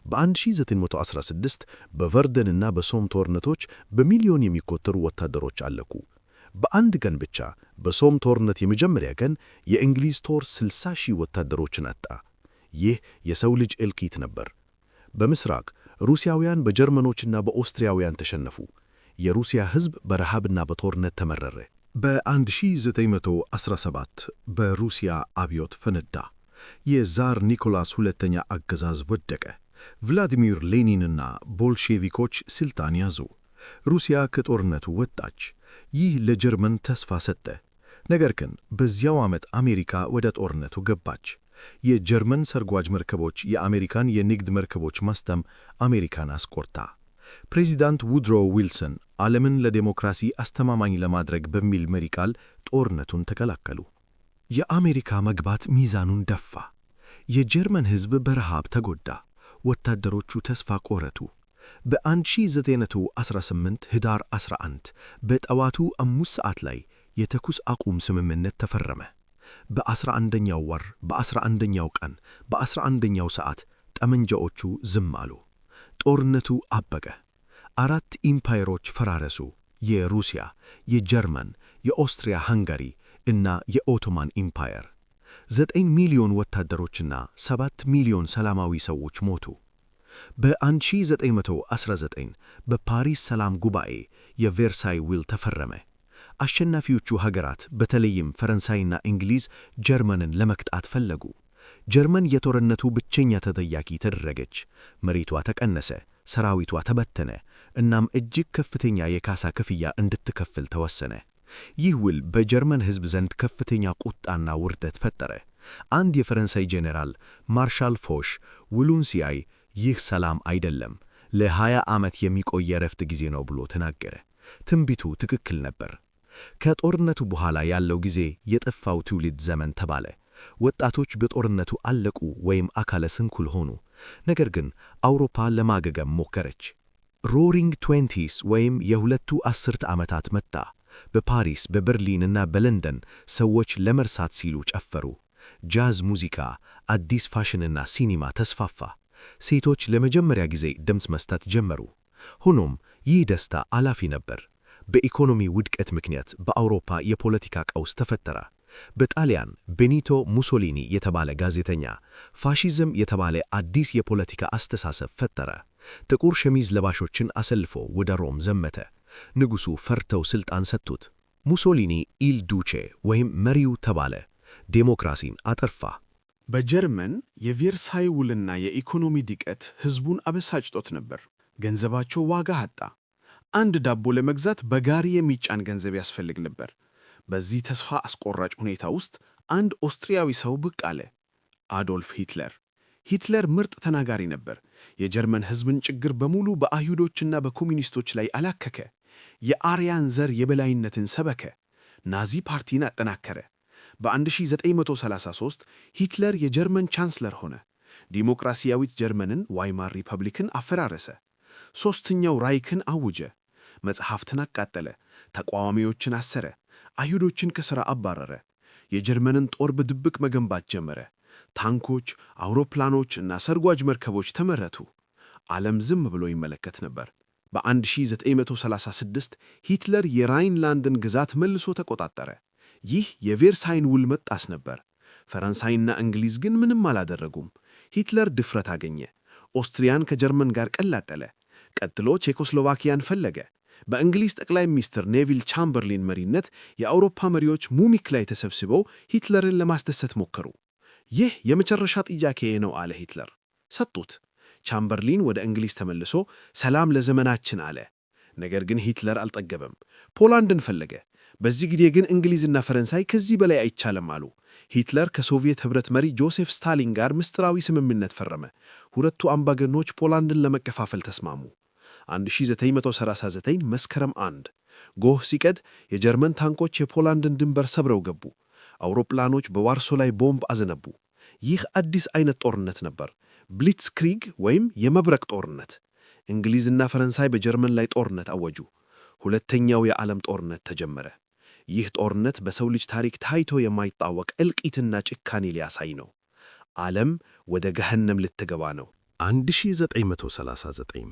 በ1916 በቨርደንና በሶም ጦርነቶች በሚሊዮን የሚቆጠሩ ወታደሮች አለቁ። በአንድ ቀን ብቻ በሶም ጦርነት የመጀመሪያ ቀን የእንግሊዝ ጦር 60,000 ወታደሮችን አጣ። ይህ የሰው ልጅ እልቂት ነበር። በምስራቅ ሩሲያውያን በጀርመኖችና በኦስትሪያውያን ተሸነፉ። የሩሲያ ሕዝብ በረሃብና በጦርነት ተመረረ። በ1917 በሩሲያ አብዮት ፈነዳ። የዛር ኒኮላስ ሁለተኛ አገዛዝ ወደቀ። ቭላዲሚር ሌኒንና ቦልሼቪኮች ስልጣን ያዙ። ሩሲያ ከጦርነቱ ወጣች። ይህ ለጀርመን ተስፋ ሰጠ። ነገር ግን በዚያው ዓመት አሜሪካ ወደ ጦርነቱ ገባች። የጀርመን ሰርጓጅ መርከቦች የአሜሪካን የንግድ መርከቦች ማስጠም አሜሪካን አስቆጣ። ፕሬዚዳንት ውድሮ ዊልሰን ዓለምን ለዴሞክራሲ አስተማማኝ ለማድረግ በሚል መሪ ቃል ጦርነቱን ተቀላቀሉ። የአሜሪካ መግባት ሚዛኑን ደፋ። የጀርመን ሕዝብ በረሃብ ተጎዳ። ወታደሮቹ ተስፋ ቆረጡ። በ1918 ህዳር 11 በጠዋቱ 5 ሰዓት ላይ የተኩስ አቁም ስምምነት ተፈረመ። በ11ኛው ወር በ11ኛው ቀን በ11ኛው ሰዓት ጠመንጃዎቹ ዝም አሉ። ጦርነቱ አበቀ። 4 ኢምፓየሮች ፈራረሱ። የሩሲያ፣ የጀርመን፣ የኦስትሪያ ሃንጋሪ እና የኦቶማን ኢምፓየር። 9 ሚሊዮን ወታደሮችና 7 ሚሊዮን ሰላማዊ ሰዎች ሞቱ። በ1919 በፓሪስ ሰላም ጉባኤ የቬርሳይ ውል ተፈረመ። አሸናፊዎቹ ሀገራት በተለይም ፈረንሳይና እንግሊዝ ጀርመንን ለመቅጣት ፈለጉ። ጀርመን የጦርነቱ ብቸኛ ተጠያቂ ተደረገች። መሬቷ ተቀነሰ፣ ሰራዊቷ ተበተነ፣ እናም እጅግ ከፍተኛ የካሳ ክፍያ እንድትከፍል ተወሰነ። ይህ ውል በጀርመን ሕዝብ ዘንድ ከፍተኛ ቁጣና ውርደት ፈጠረ። አንድ የፈረንሳይ ጄኔራል ማርሻል ፎሽ ውሉን ሲያይ ይህ ሰላም አይደለም፣ ለ20 ዓመት የሚቆይ የረፍት ጊዜ ነው ብሎ ተናገረ። ትንቢቱ ትክክል ነበር። ከጦርነቱ በኋላ ያለው ጊዜ የጠፋው ትውልድ ዘመን ተባለ። ወጣቶች በጦርነቱ አለቁ ወይም አካለ ስንኩል ሆኑ። ነገር ግን አውሮፓ ለማገገም ሞከረች። ሮሪንግ ትዌንቲስ ወይም የሁለቱ አስርተ ዓመታት መጣ። በፓሪስ በበርሊንና በለንደን ሰዎች ለመርሳት ሲሉ ጨፈሩ። ጃዝ ሙዚቃ፣ አዲስ ፋሽንና ሲኒማ ተስፋፋ። ሴቶች ለመጀመሪያ ጊዜ ድምፅ መስጠት ጀመሩ። ሆኖም ይህ ደስታ አላፊ ነበር። በኢኮኖሚ ውድቀት ምክንያት በአውሮፓ የፖለቲካ ቀውስ ተፈጠረ። በጣሊያን ቤኒቶ ሙሶሊኒ የተባለ ጋዜጠኛ ፋሺዝም የተባለ አዲስ የፖለቲካ አስተሳሰብ ፈጠረ። ጥቁር ሸሚዝ ለባሾችን አሰልፎ ወደ ሮም ዘመተ። ንጉሡ ፈርተው ሥልጣን ሰጡት። ሙሶሊኒ ኢል ዱቼ ወይም መሪው ተባለ። ዴሞክራሲን አጠፋ። በጀርመን የቬርሳይ ውልና የኢኮኖሚ ድቀት ሕዝቡን አበሳጭቶት ነበር። ገንዘባቸው ዋጋ አጣ። አንድ ዳቦ ለመግዛት በጋሪ የሚጫን ገንዘብ ያስፈልግ ነበር። በዚህ ተስፋ አስቆራጭ ሁኔታ ውስጥ አንድ ኦስትሪያዊ ሰው ብቅ አለ፣ አዶልፍ ሂትለር። ሂትለር ምርጥ ተናጋሪ ነበር። የጀርመን ሕዝብን ችግር በሙሉ በአይሁዶችና በኮሚኒስቶች ላይ አላከከ። የአርያን ዘር የበላይነትን ሰበከ። ናዚ ፓርቲን አጠናከረ። በ1933 ሂትለር የጀርመን ቻንስለር ሆነ። ዲሞክራሲያዊት ጀርመንን ዋይማር ሪፐብሊክን አፈራረሰ። ሦስተኛው ራይክን አውጀ። መጽሐፍትን አቃጠለ። ተቃዋሚዎችን አሰረ። አይሁዶችን ከሥራ አባረረ። የጀርመንን ጦር በድብቅ መገንባት ጀመረ። ታንኮች፣ አውሮፕላኖች እና ሰርጓጅ መርከቦች ተመረቱ። ዓለም ዝም ብሎ ይመለከት ነበር። በ1936 ሂትለር የራይንላንድን ግዛት መልሶ ተቆጣጠረ። ይህ የቬርሳይን ውል መጣስ ነበር። ፈረንሳይና እንግሊዝ ግን ምንም አላደረጉም። ሂትለር ድፍረት አገኘ። ኦስትሪያን ከጀርመን ጋር ቀላቀለ። ቀጥሎ ቼኮስሎቫኪያን ፈለገ። በእንግሊዝ ጠቅላይ ሚኒስትር ኔቪል ቻምበርሊን መሪነት የአውሮፓ መሪዎች ሙኒክ ላይ ተሰብስበው ሂትለርን ለማስደሰት ሞከሩ። ይህ የመጨረሻ ጥያቄ ነው አለ ሂትለር። ሰጡት። ቻምበርሊን ወደ እንግሊዝ ተመልሶ ሰላም ለዘመናችን አለ። ነገር ግን ሂትለር አልጠገበም። ፖላንድን ፈለገ። በዚህ ጊዜ ግን እንግሊዝና ፈረንሳይ ከዚህ በላይ አይቻልም አሉ። ሂትለር ከሶቪየት ኅብረት መሪ ጆሴፍ ስታሊን ጋር ምስጢራዊ ስምምነት ፈረመ። ሁለቱ አምባገኖች ፖላንድን ለመከፋፈል ተስማሙ። 1939 መስከረም 1 ጎህ ሲቀድ የጀርመን ታንኮች የፖላንድን ድንበር ሰብረው ገቡ። አውሮፕላኖች በዋርሶ ላይ ቦምብ አዘነቡ። ይህ አዲስ አይነት ጦርነት ነበር፣ ብሊትስክሪግ ወይም የመብረቅ ጦርነት። እንግሊዝና ፈረንሳይ በጀርመን ላይ ጦርነት አወጁ። ሁለተኛው የዓለም ጦርነት ተጀመረ። ይህ ጦርነት በሰው ልጅ ታሪክ ታይቶ የማይታወቅ እልቂትና ጭካኔ ሊያሳይ ነው። ዓለም ወደ ገሃነም ልትገባ ነው። 1939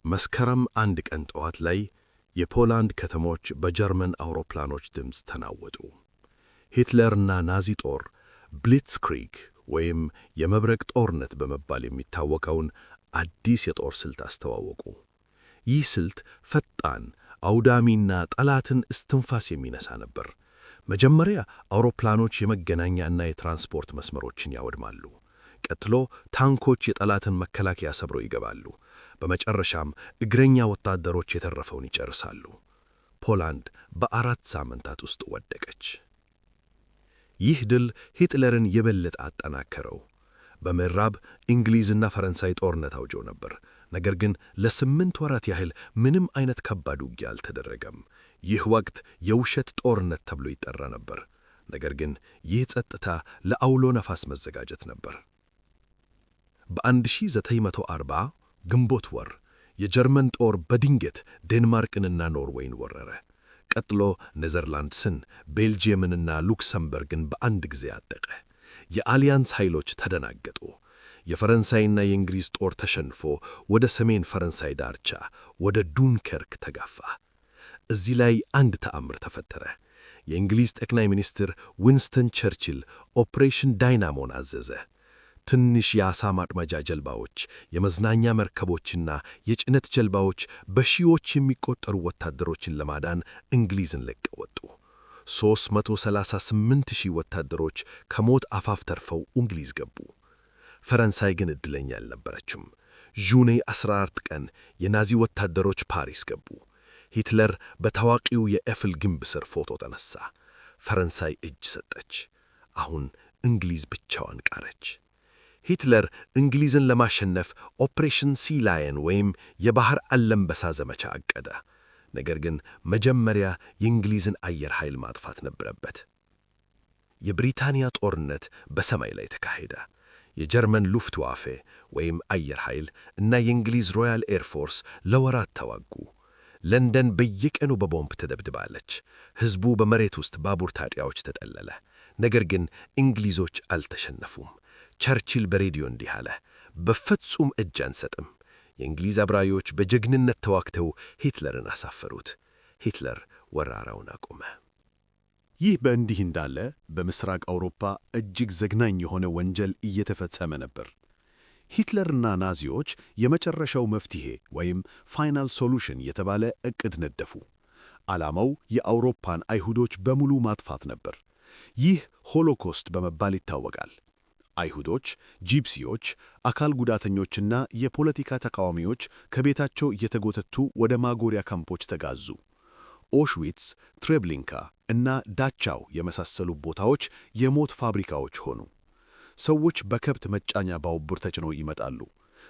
መስከረም 1 ቀን ጠዋት ላይ የፖላንድ ከተሞች በጀርመን አውሮፕላኖች ድምፅ ተናወጡ። ሂትለርና ናዚ ጦር ብሊትስክሪግ ወይም የመብረቅ ጦርነት በመባል የሚታወቀውን አዲስ የጦር ስልት አስተዋወቁ። ይህ ስልት ፈጣን፣ አውዳሚና ጠላትን እስትንፋስ የሚነሳ ነበር። መጀመሪያ አውሮፕላኖች የመገናኛና የትራንስፖርት መስመሮችን ያወድማሉ። ቀጥሎ ታንኮች የጠላትን መከላከያ ሰብረው ይገባሉ። በመጨረሻም እግረኛ ወታደሮች የተረፈውን ይጨርሳሉ። ፖላንድ በ4 ሳምንታት ውስጥ ወደቀች። ይህ ድል ሂትለርን የበለጠ አጠናከረው። በምዕራብ እንግሊዝና ፈረንሳይ ጦርነት አውጀው ነበር። ነገር ግን ለ8 ወራት ያህል ምንም አይነት ከባድ ውጊያ አልተደረገም። ይህ ወቅት የውሸት ጦርነት ተብሎ ይጠራ ነበር። ነገር ግን ይህ ጸጥታ ለአውሎ ነፋስ መዘጋጀት ነበር። በ1940 ግንቦት ወር የጀርመን ጦር በድንገት ዴንማርክንና ኖርዌይን ወረረ። ቀጥሎ ኔዘርላንድስን፣ ቤልጂየምንና ሉክሰምበርግን በአንድ ጊዜ አጠቀ። የአሊያንስ ኃይሎች ተደናገጡ። የፈረንሳይና የእንግሊዝ ጦር ተሸንፎ ወደ ሰሜን ፈረንሳይ ዳርቻ ወደ ዱንከርክ ተጋፋ። እዚህ ላይ አንድ ተአምር ተፈጠረ። የእንግሊዝ ጠቅላይ ሚኒስትር ዊንስተን ቸርችል ኦፕሬሽን ዳይናሞን አዘዘ። ትንሽ የዓሣ ማጥመጃ ጀልባዎች፣ የመዝናኛ መርከቦችና የጭነት ጀልባዎች በሺዎች የሚቆጠሩ ወታደሮችን ለማዳን እንግሊዝን ለቀው ወጡ። 338,000 ወታደሮች ከሞት አፋፍ ተርፈው እንግሊዝ ገቡ። ፈረንሳይ ግን ዕድለኛ አልነበረችም። ጁኔ 14 ቀን የናዚ ወታደሮች ፓሪስ ገቡ። ሂትለር በታዋቂው የኤፍል ግንብ ስር ፎቶ ተነሳ። ፈረንሳይ እጅ ሰጠች። አሁን እንግሊዝ ብቻዋን ቀረች። ሂትለር እንግሊዝን ለማሸነፍ ኦፕሬሽን ሲ ላየን ወይም የባህር አንበሳ ዘመቻ አቀደ። ነገር ግን መጀመሪያ የእንግሊዝን አየር ኃይል ማጥፋት ነበረበት። የብሪታንያ ጦርነት በሰማይ ላይ ተካሄደ። የጀርመን ሉፍትዋፌ ወይም አየር ኃይል እና የእንግሊዝ ሮያል ኤርፎርስ ለወራት ተዋጉ። ለንደን በየቀኑ በቦምብ ተደብድባለች። ሕዝቡ በመሬት ውስጥ ባቡር ጣቢያዎች ተጠለለ። ነገር ግን እንግሊዞች አልተሸነፉም። ቸርችል በሬዲዮ እንዲህ አለ፣ በፍጹም እጅ አንሰጥም። የእንግሊዝ አብራሪዎች በጀግንነት ተዋግተው ሂትለርን አሳፈሩት። ሂትለር ወረራውን አቆመ። ይህ በእንዲህ እንዳለ በምስራቅ አውሮፓ እጅግ ዘግናኝ የሆነ ወንጀል እየተፈጸመ ነበር። ሂትለርና ናዚዎች የመጨረሻው መፍትሔ ወይም ፋይናል ሶሉሽን የተባለ ዕቅድ ነደፉ። ዓላማው የአውሮፓን አይሁዶች በሙሉ ማጥፋት ነበር። ይህ ሆሎኮስት በመባል ይታወቃል። አይሁዶች፣ ጂፕሲዎች፣ አካል ጉዳተኞችና የፖለቲካ ተቃዋሚዎች ከቤታቸው እየተጎተቱ ወደ ማጎሪያ ካምፖች ተጋዙ። ኦሽዊትስ፣ ትሬብሊንካ እና ዳቻው የመሳሰሉ ቦታዎች የሞት ፋብሪካዎች ሆኑ። ሰዎች በከብት መጫኛ ባቡር ተጭነው ይመጣሉ።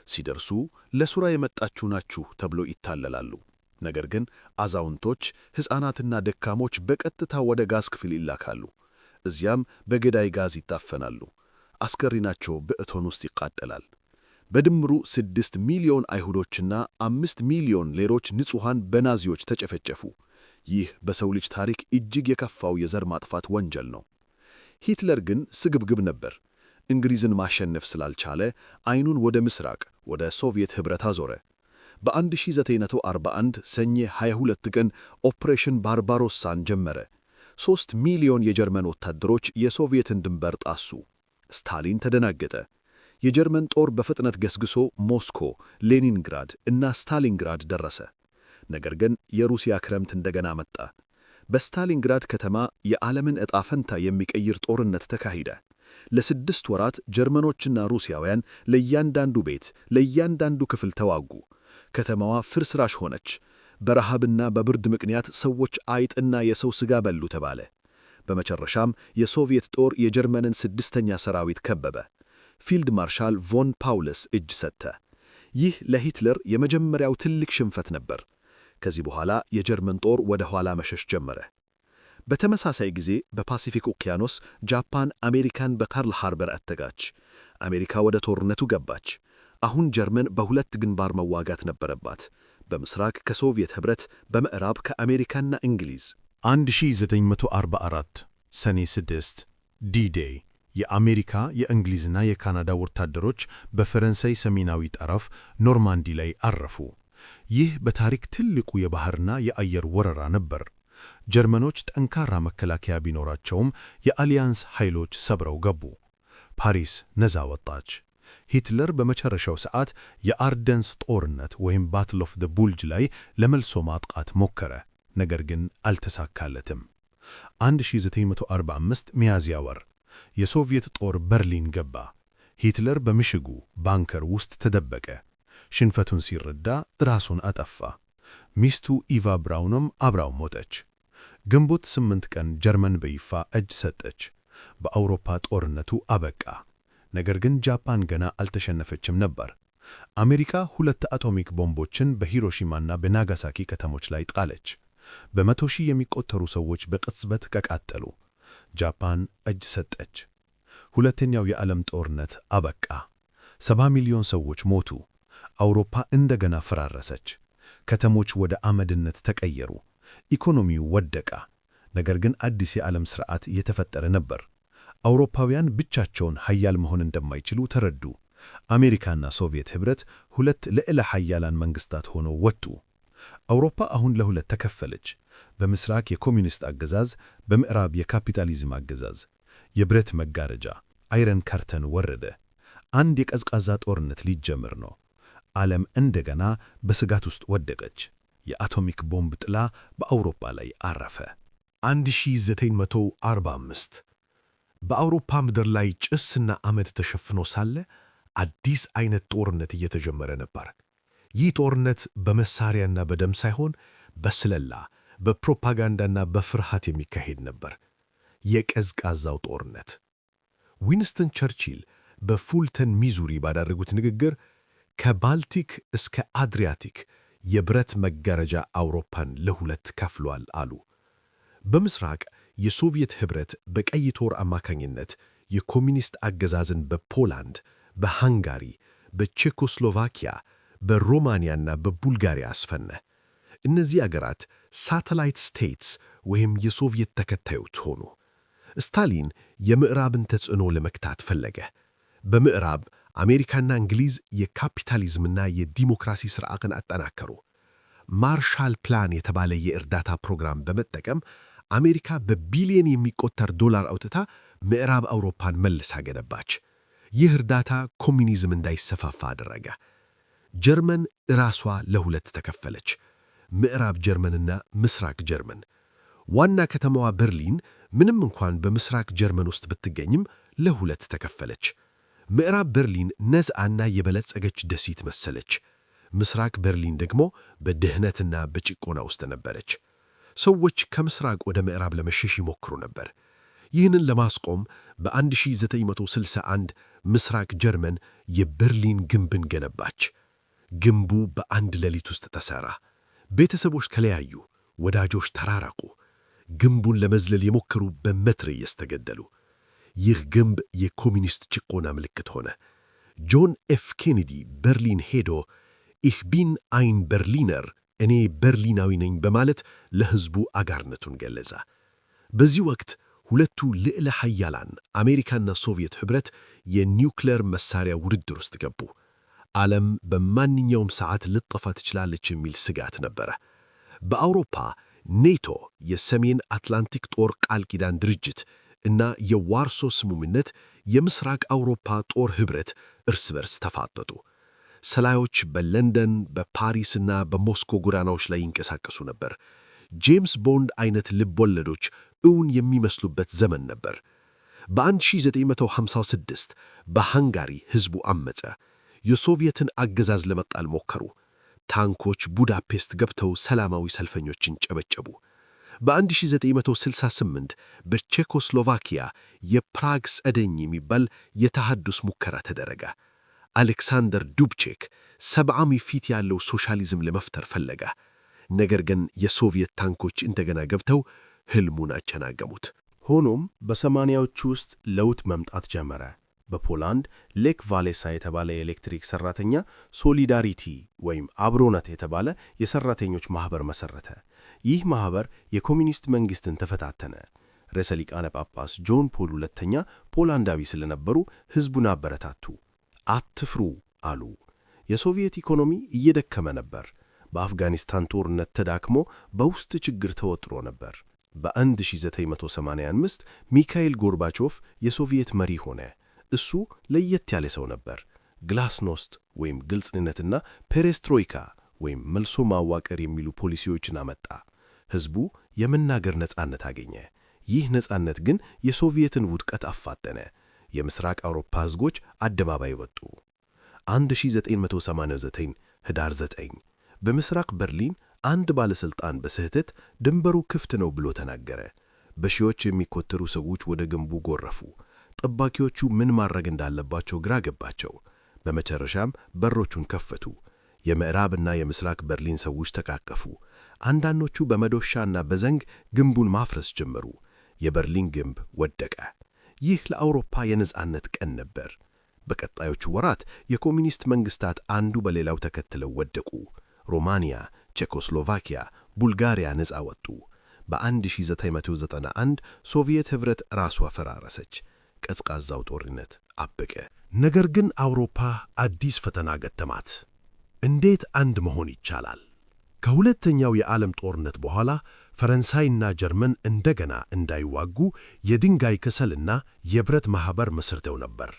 ሲደርሱ ለሥራ የመጣችሁ ናችሁ ተብሎ ይታለላሉ። ነገር ግን አዛውንቶች፣ ሕፃናትና ደካሞች በቀጥታ ወደ ጋዝ ክፍል ይላካሉ። እዚያም በገዳይ ጋዝ ይታፈናሉ። አስከሬናቸው በእቶን ውስጥ ይቃጠላል። በድምሩ 6 ሚሊዮን አይሁዶችና 5 ሚሊዮን ሌሎች ንጹሐን በናዚዎች ተጨፈጨፉ። ይህ በሰው ልጅ ታሪክ እጅግ የከፋው የዘር ማጥፋት ወንጀል ነው። ሂትለር ግን ስግብግብ ነበር። እንግሊዝን ማሸነፍ ስላልቻለ ዓይኑን ወደ ምስራቅ ወደ ሶቪየት ኅብረት አዞረ። በ1941 ሰኔ 22 ቀን ኦፕሬሽን ባርባሮሳን ጀመረ። 3 ሚሊዮን የጀርመን ወታደሮች የሶቪየትን ድንበር ጣሱ። ስታሊን ተደናገጠ። የጀርመን ጦር በፍጥነት ገስግሶ ሞስኮ፣ ሌኒንግራድ እና ስታሊንግራድ ደረሰ። ነገር ግን የሩሲያ ክረምት እንደገና መጣ። በስታሊንግራድ ከተማ የዓለምን ዕጣ ፈንታ የሚቀይር ጦርነት ተካሄደ። ለ6 ወራት ጀርመኖችና ሩሲያውያን ለእያንዳንዱ ቤት፣ ለእያንዳንዱ ክፍል ተዋጉ። ከተማዋ ፍርስራሽ ሆነች። በረሃብና በብርድ ምክንያት ሰዎች አይጥና የሰው ሥጋ በሉ ተባለ። በመጨረሻም የሶቪየት ጦር የጀርመንን 6ኛ ሰራዊት ከበበ። ፊልድ ማርሻል ቮን ፓውለስ እጅ ሰጠ። ይህ ለሂትለር የመጀመሪያው ትልቅ ሽንፈት ነበር። ከዚህ በኋላ የጀርመን ጦር ወደ ኋላ መሸሽ ጀመረ። በተመሳሳይ ጊዜ በፓሲፊክ ኦኪያኖስ ጃፓን አሜሪካን በፐርል ሃርበር አተጋች። አሜሪካ ወደ ጦርነቱ ገባች። አሁን ጀርመን በሁለት ግንባር መዋጋት ነበረባት። በምስራቅ ከሶቪየት ኅብረት፣ በምዕራብ ከአሜሪካና እንግሊዝ። 1944 ሰኔ 6 ዲ-ዴይ የአሜሪካ የእንግሊዝና የካናዳ ወታደሮች በፈረንሳይ ሰሜናዊ ጠረፍ ኖርማንዲ ላይ አረፉ። ይህ በታሪክ ትልቁ የባሕርና የአየር ወረራ ነበር። ጀርመኖች ጠንካራ መከላከያ ቢኖራቸውም የአሊያንስ ኃይሎች ሰብረው ገቡ። ፓሪስ ነፃ ወጣች። ሂትለር በመጨረሻው ሰዓት የአርደንስ ጦርነት ወይም ባትል ኦፍ ዘ ቡልጅ ላይ ለመልሶ ማጥቃት ሞከረ፣ ነገር ግን አልተሳካለትም። 1945 ሚያዝያ ወር የሶቪየት ጦር በርሊን ገባ። ሂትለር በምሽጉ ባንከር ውስጥ ተደበቀ። ሽንፈቱን ሲረዳ ራሱን አጠፋ። ሚስቱ ኢቫ ብራውንም አብራው ሞተች። ግንቦት 8 ቀን ጀርመን በይፋ እጅ ሰጠች። በአውሮፓ ጦርነቱ አበቃ። ነገር ግን ጃፓን ገና አልተሸነፈችም ነበር። አሜሪካ 2 አቶሚክ ቦምቦችን በሂሮሺማና በናጋሳኪ ከተሞች ላይ ጣለች። በመቶ ሺህ የሚቆጠሩ ሰዎች በቅጽበት ተቃጠሉ። ጃፓን እጅ ሰጠች። ሁለተኛው የዓለም ጦርነት አበቃ። 70 ሚሊዮን ሰዎች ሞቱ። አውሮፓ እንደገና ፈራረሰች። ከተሞች ወደ አመድነት ተቀየሩ። ኢኮኖሚው ወደቀ። ነገር ግን አዲስ የዓለም ሥርዓት እየተፈጠረ ነበር። አውሮፓውያን ብቻቸውን ኃያል መሆን እንደማይችሉ ተረዱ። አሜሪካና ሶቪየት ኅብረት 2 ልዕለ ኃያላን መንግሥታት ሆነው ወጡ። አውሮፓ አሁን ለሁለት ተከፈለች። በምስራቅ የኮሚኒስት አገዛዝ፣ በምዕራብ የካፒታሊዝም አገዛዝ። የብረት መጋረጃ አይረን ከርተን ወረደ። አንድ የቀዝቃዛ ጦርነት ሊጀምር ነው። ዓለም እንደገና በስጋት ውስጥ ወደቀች። የአቶሚክ ቦምብ ጥላ በአውሮፓ ላይ አረፈ። 1945 በአውሮፓ ምድር ላይ ጭስና አመድ ተሸፍኖ ሳለ አዲስ አይነት ጦርነት እየተጀመረ ነበር። ይህ ጦርነት በመሳሪያና በደም ሳይሆን በስለላ፣ በፕሮፓጋንዳና በፍርሃት የሚካሄድ ነበር። የቀዝቃዛው ጦርነት። ዊንስተን ቸርቺል በፉልተን ሚዙሪ ባደረጉት ንግግር ከባልቲክ እስከ አድሪያቲክ የብረት መጋረጃ አውሮፓን ለሁለት ከፍሏል አሉ። በምስራቅ የሶቪየት ኅብረት በቀይ ጦር አማካኝነት የኮሚኒስት አገዛዝን በፖላንድ፣ በሃንጋሪ፣ በቼኮስሎቫኪያ፣ በሮማንያና በቡልጋሪያ አስፈነ። እነዚህ አገራት ሳተላይት ስቴትስ ወይም የሶቪየት ተከታዮች ሆኑ። ስታሊን የምዕራብን ተጽዕኖ ለመክታት ፈለገ። በምዕራብ አሜሪካና እንግሊዝ የካፒታሊዝምና የዲሞክራሲ ሥርዓትን አጠናከሩ። ማርሻል ፕላን የተባለ የእርዳታ ፕሮግራም በመጠቀም አሜሪካ በቢሊየን የሚቆጠር ዶላር አውጥታ ምዕራብ አውሮፓን መልሳ ገነባች። ይህ እርዳታ ኮሚኒዝም እንዳይሰፋፋ አደረገ። ጀርመን ራሷ ለሁለት ተከፈለች። ምዕራብ ጀርመንና ምስራቅ ጀርመን። ዋና ከተማዋ በርሊን ምንም እንኳን በምስራቅ ጀርመን ውስጥ ብትገኝም ለሁለት ተከፈለች። ምዕራብ በርሊን ነፃና የበለጸገች ደሴት መሰለች። ምስራቅ በርሊን ደግሞ በድህነትና በጭቆና ውስጥ ነበረች። ሰዎች ከምስራቅ ወደ ምዕራብ ለመሸሽ ይሞክሩ ነበር። ይህንን ለማስቆም በ1961 ምስራቅ ጀርመን የበርሊን ግንብን ገነባች። ግንቡ በአንድ ሌሊት ውስጥ ተሠራ። ቤተሰቦች ተለያዩ፣ ወዳጆች ተራራቁ። ግንቡን ለመዝለል የሞከሩ በመትረየስ ተገደሉ። ይህ ግንብ የኮሚኒስት ጭቆና ምልክት ሆነ። ጆን ኤፍ ኬኔዲ በርሊን ሄዶ ኢህ ቢን አይን በርሊነር፣ እኔ በርሊናዊ ነኝ በማለት ለሕዝቡ አጋርነቱን ገለጸ። በዚህ ወቅት ሁለቱ ልዕለ ኃያላን አሜሪካና ሶቪየት ኅብረት የኒውክሌር መሣሪያ ውድድር ውስጥ ገቡ። ዓለም በማንኛውም ሰዓት ልትጠፋ ትችላለች የሚል ስጋት ነበረ። በአውሮፓ ኔቶ፣ የሰሜን አትላንቲክ ጦር ቃል ኪዳን ድርጅት እና የዋርሶ ስምምነት የምስራቅ አውሮፓ ጦር ኅብረት እርስ በርስ ተፋጠጡ። ሰላዮች በለንደን በፓሪስና በሞስኮ ጎዳናዎች ላይ ይንቀሳቀሱ ነበር። ጄምስ ቦንድ አይነት ልቦለዶች እውን የሚመስሉበት ዘመን ነበር። በ1956 በሃንጋሪ ሕዝቡ አመፀ። የሶቪየትን አገዛዝ ለመጣል ሞከሩ። ታንኮች ቡዳፔስት ገብተው ሰላማዊ ሰልፈኞችን ጨበጨቡ። በ1968 በቼኮስሎቫኪያ የፕራግ ጸደኝ የሚባል የተሐድስ ሙከራ ተደረገ። አሌክሳንደር ዱብቼክ ሰብዓዊ ፊት ያለው ሶሻሊዝም ለመፍጠር ፈለገ። ነገር ግን የሶቪየት ታንኮች እንደገና ገብተው ሕልሙን አጨናገሙት። ሆኖም በሰማንያዎቹ ውስጥ ለውጥ መምጣት ጀመረ። በፖላንድ ሌክ ቫሌሳ የተባለ የኤሌክትሪክ ሠራተኛ ሶሊዳሪቲ ወይም አብሮነት የተባለ የሠራተኞች ማኅበር መሠረተ። ይህ ማኅበር የኮሚኒስት መንግሥትን ተፈታተነ። ርዕሰ ሊቃነ ጳጳስ ጆን ፖል ሁለተኛ ፖላንዳዊ ስለነበሩ ሕዝቡን አበረታቱ። አትፍሩ አሉ። የሶቪየት ኢኮኖሚ እየደከመ ነበር። በአፍጋኒስታን ጦርነት ተዳክሞ በውስጥ ችግር ተወጥሮ ነበር። በ1985 ሚካኤል ጎርባቾቭ የሶቪየት መሪ ሆነ። እሱ ለየት ያለ ሰው ነበር። ግላስኖስት ወይም ግልጽነትና ፔሬስትሮይካ ወይም መልሶ ማዋቀር የሚሉ ፖሊሲዎችን አመጣ። ሕዝቡ የመናገር ነጻነት አገኘ። ይህ ነጻነት ግን የሶቪየትን ውድቀት አፋጠነ። የምስራቅ አውሮፓ ሕዝቦች አደባባይ ወጡ። 1989 ህዳር 9 በምስራቅ በርሊን አንድ ባለሥልጣን በስህተት ድንበሩ ክፍት ነው ብሎ ተናገረ። በሺዎች የሚቆጠሩ ሰዎች ወደ ግንቡ ጎረፉ። ጠባቂዎቹ ምን ማድረግ እንዳለባቸው ግራ ገባቸው። በመጨረሻም በሮቹን ከፈቱ። የምዕራብና የምስራቅ በርሊን ሰዎች ተቃቀፉ። አንዳንዶቹ በመዶሻና በዘንግ ግንቡን ማፍረስ ጀመሩ። የበርሊን ግንብ ወደቀ። ይህ ለአውሮፓ የነጻነት ቀን ነበር። በቀጣዮቹ ወራት የኮሚኒስት መንግሥታት አንዱ በሌላው ተከትለው ወደቁ። ሮማንያ፣ ቼኮስሎቫኪያ፣ ቡልጋሪያ ነጻ ወጡ። በ1991 ሶቪየት ኅብረት ራሷ ፈራረሰች። ቀዝቃዛው ጦርነት አበቀ። ነገር ግን አውሮፓ አዲስ ፈተና ገጠማት። እንዴት አንድ መሆን ይቻላል? ከሁለተኛው የዓለም ጦርነት በኋላ ፈረንሳይና ጀርመን እንደገና እንዳይዋጉ የድንጋይ ከሰልና የብረት ማኅበር መስርተው ነበር።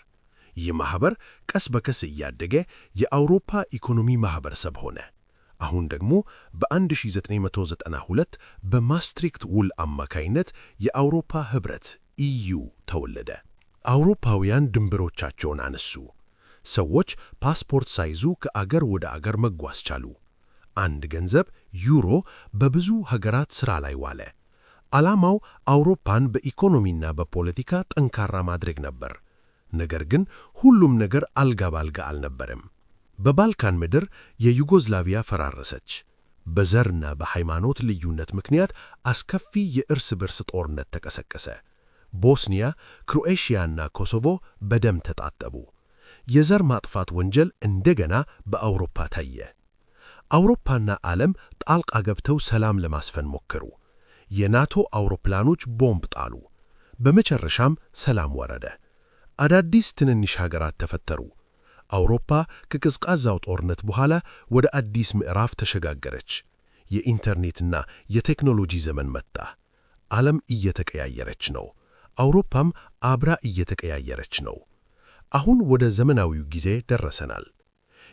ይህ ማኅበር ቀስ በቀስ እያደገ የአውሮፓ ኢኮኖሚ ማኅበረሰብ ሆነ። አሁን ደግሞ በ1992 በማስትሪክት ውል አማካይነት የአውሮፓ ኅብረት ኢዩ ተወለደ። አውሮፓውያን ድንበሮቻቸውን አነሱ። ሰዎች ፓስፖርት ሳይዙ ከአገር ወደ አገር መጓዝ ቻሉ። አንድ ገንዘብ ዩሮ በብዙ ሀገራት ሥራ ላይ ዋለ። ዓላማው አውሮፓን በኢኮኖሚና በፖለቲካ ጠንካራ ማድረግ ነበር። ነገር ግን ሁሉም ነገር አልጋ ባልጋ አልነበረም። በባልካን ምድር የዩጎዝላቪያ ፈራረሰች። በዘርና በሃይማኖት ልዩነት ምክንያት አስከፊ የእርስ በርስ ጦርነት ተቀሰቀሰ። ቦስኒያ፣ ክሮኤሽያና ኮሶቮ በደም ተጣጠቡ። የዘር ማጥፋት ወንጀል እንደገና በአውሮፓ ታየ። አውሮፓና ዓለም ጣልቃ ገብተው ሰላም ለማስፈን ሞከሩ። የናቶ አውሮፕላኖች ቦምብ ጣሉ። በመጨረሻም ሰላም ወረደ። አዳዲስ ትንንሽ ሀገራት ተፈጠሩ። አውሮፓ ከቀዝቃዛው ጦርነት በኋላ ወደ አዲስ ምዕራፍ ተሸጋገረች። የኢንተርኔትና የቴክኖሎጂ ዘመን መጣ። ዓለም እየተቀያየረች ነው። አውሮፓም አብራ እየተቀያየረች ነው። አሁን ወደ ዘመናዊው ጊዜ ደረሰናል።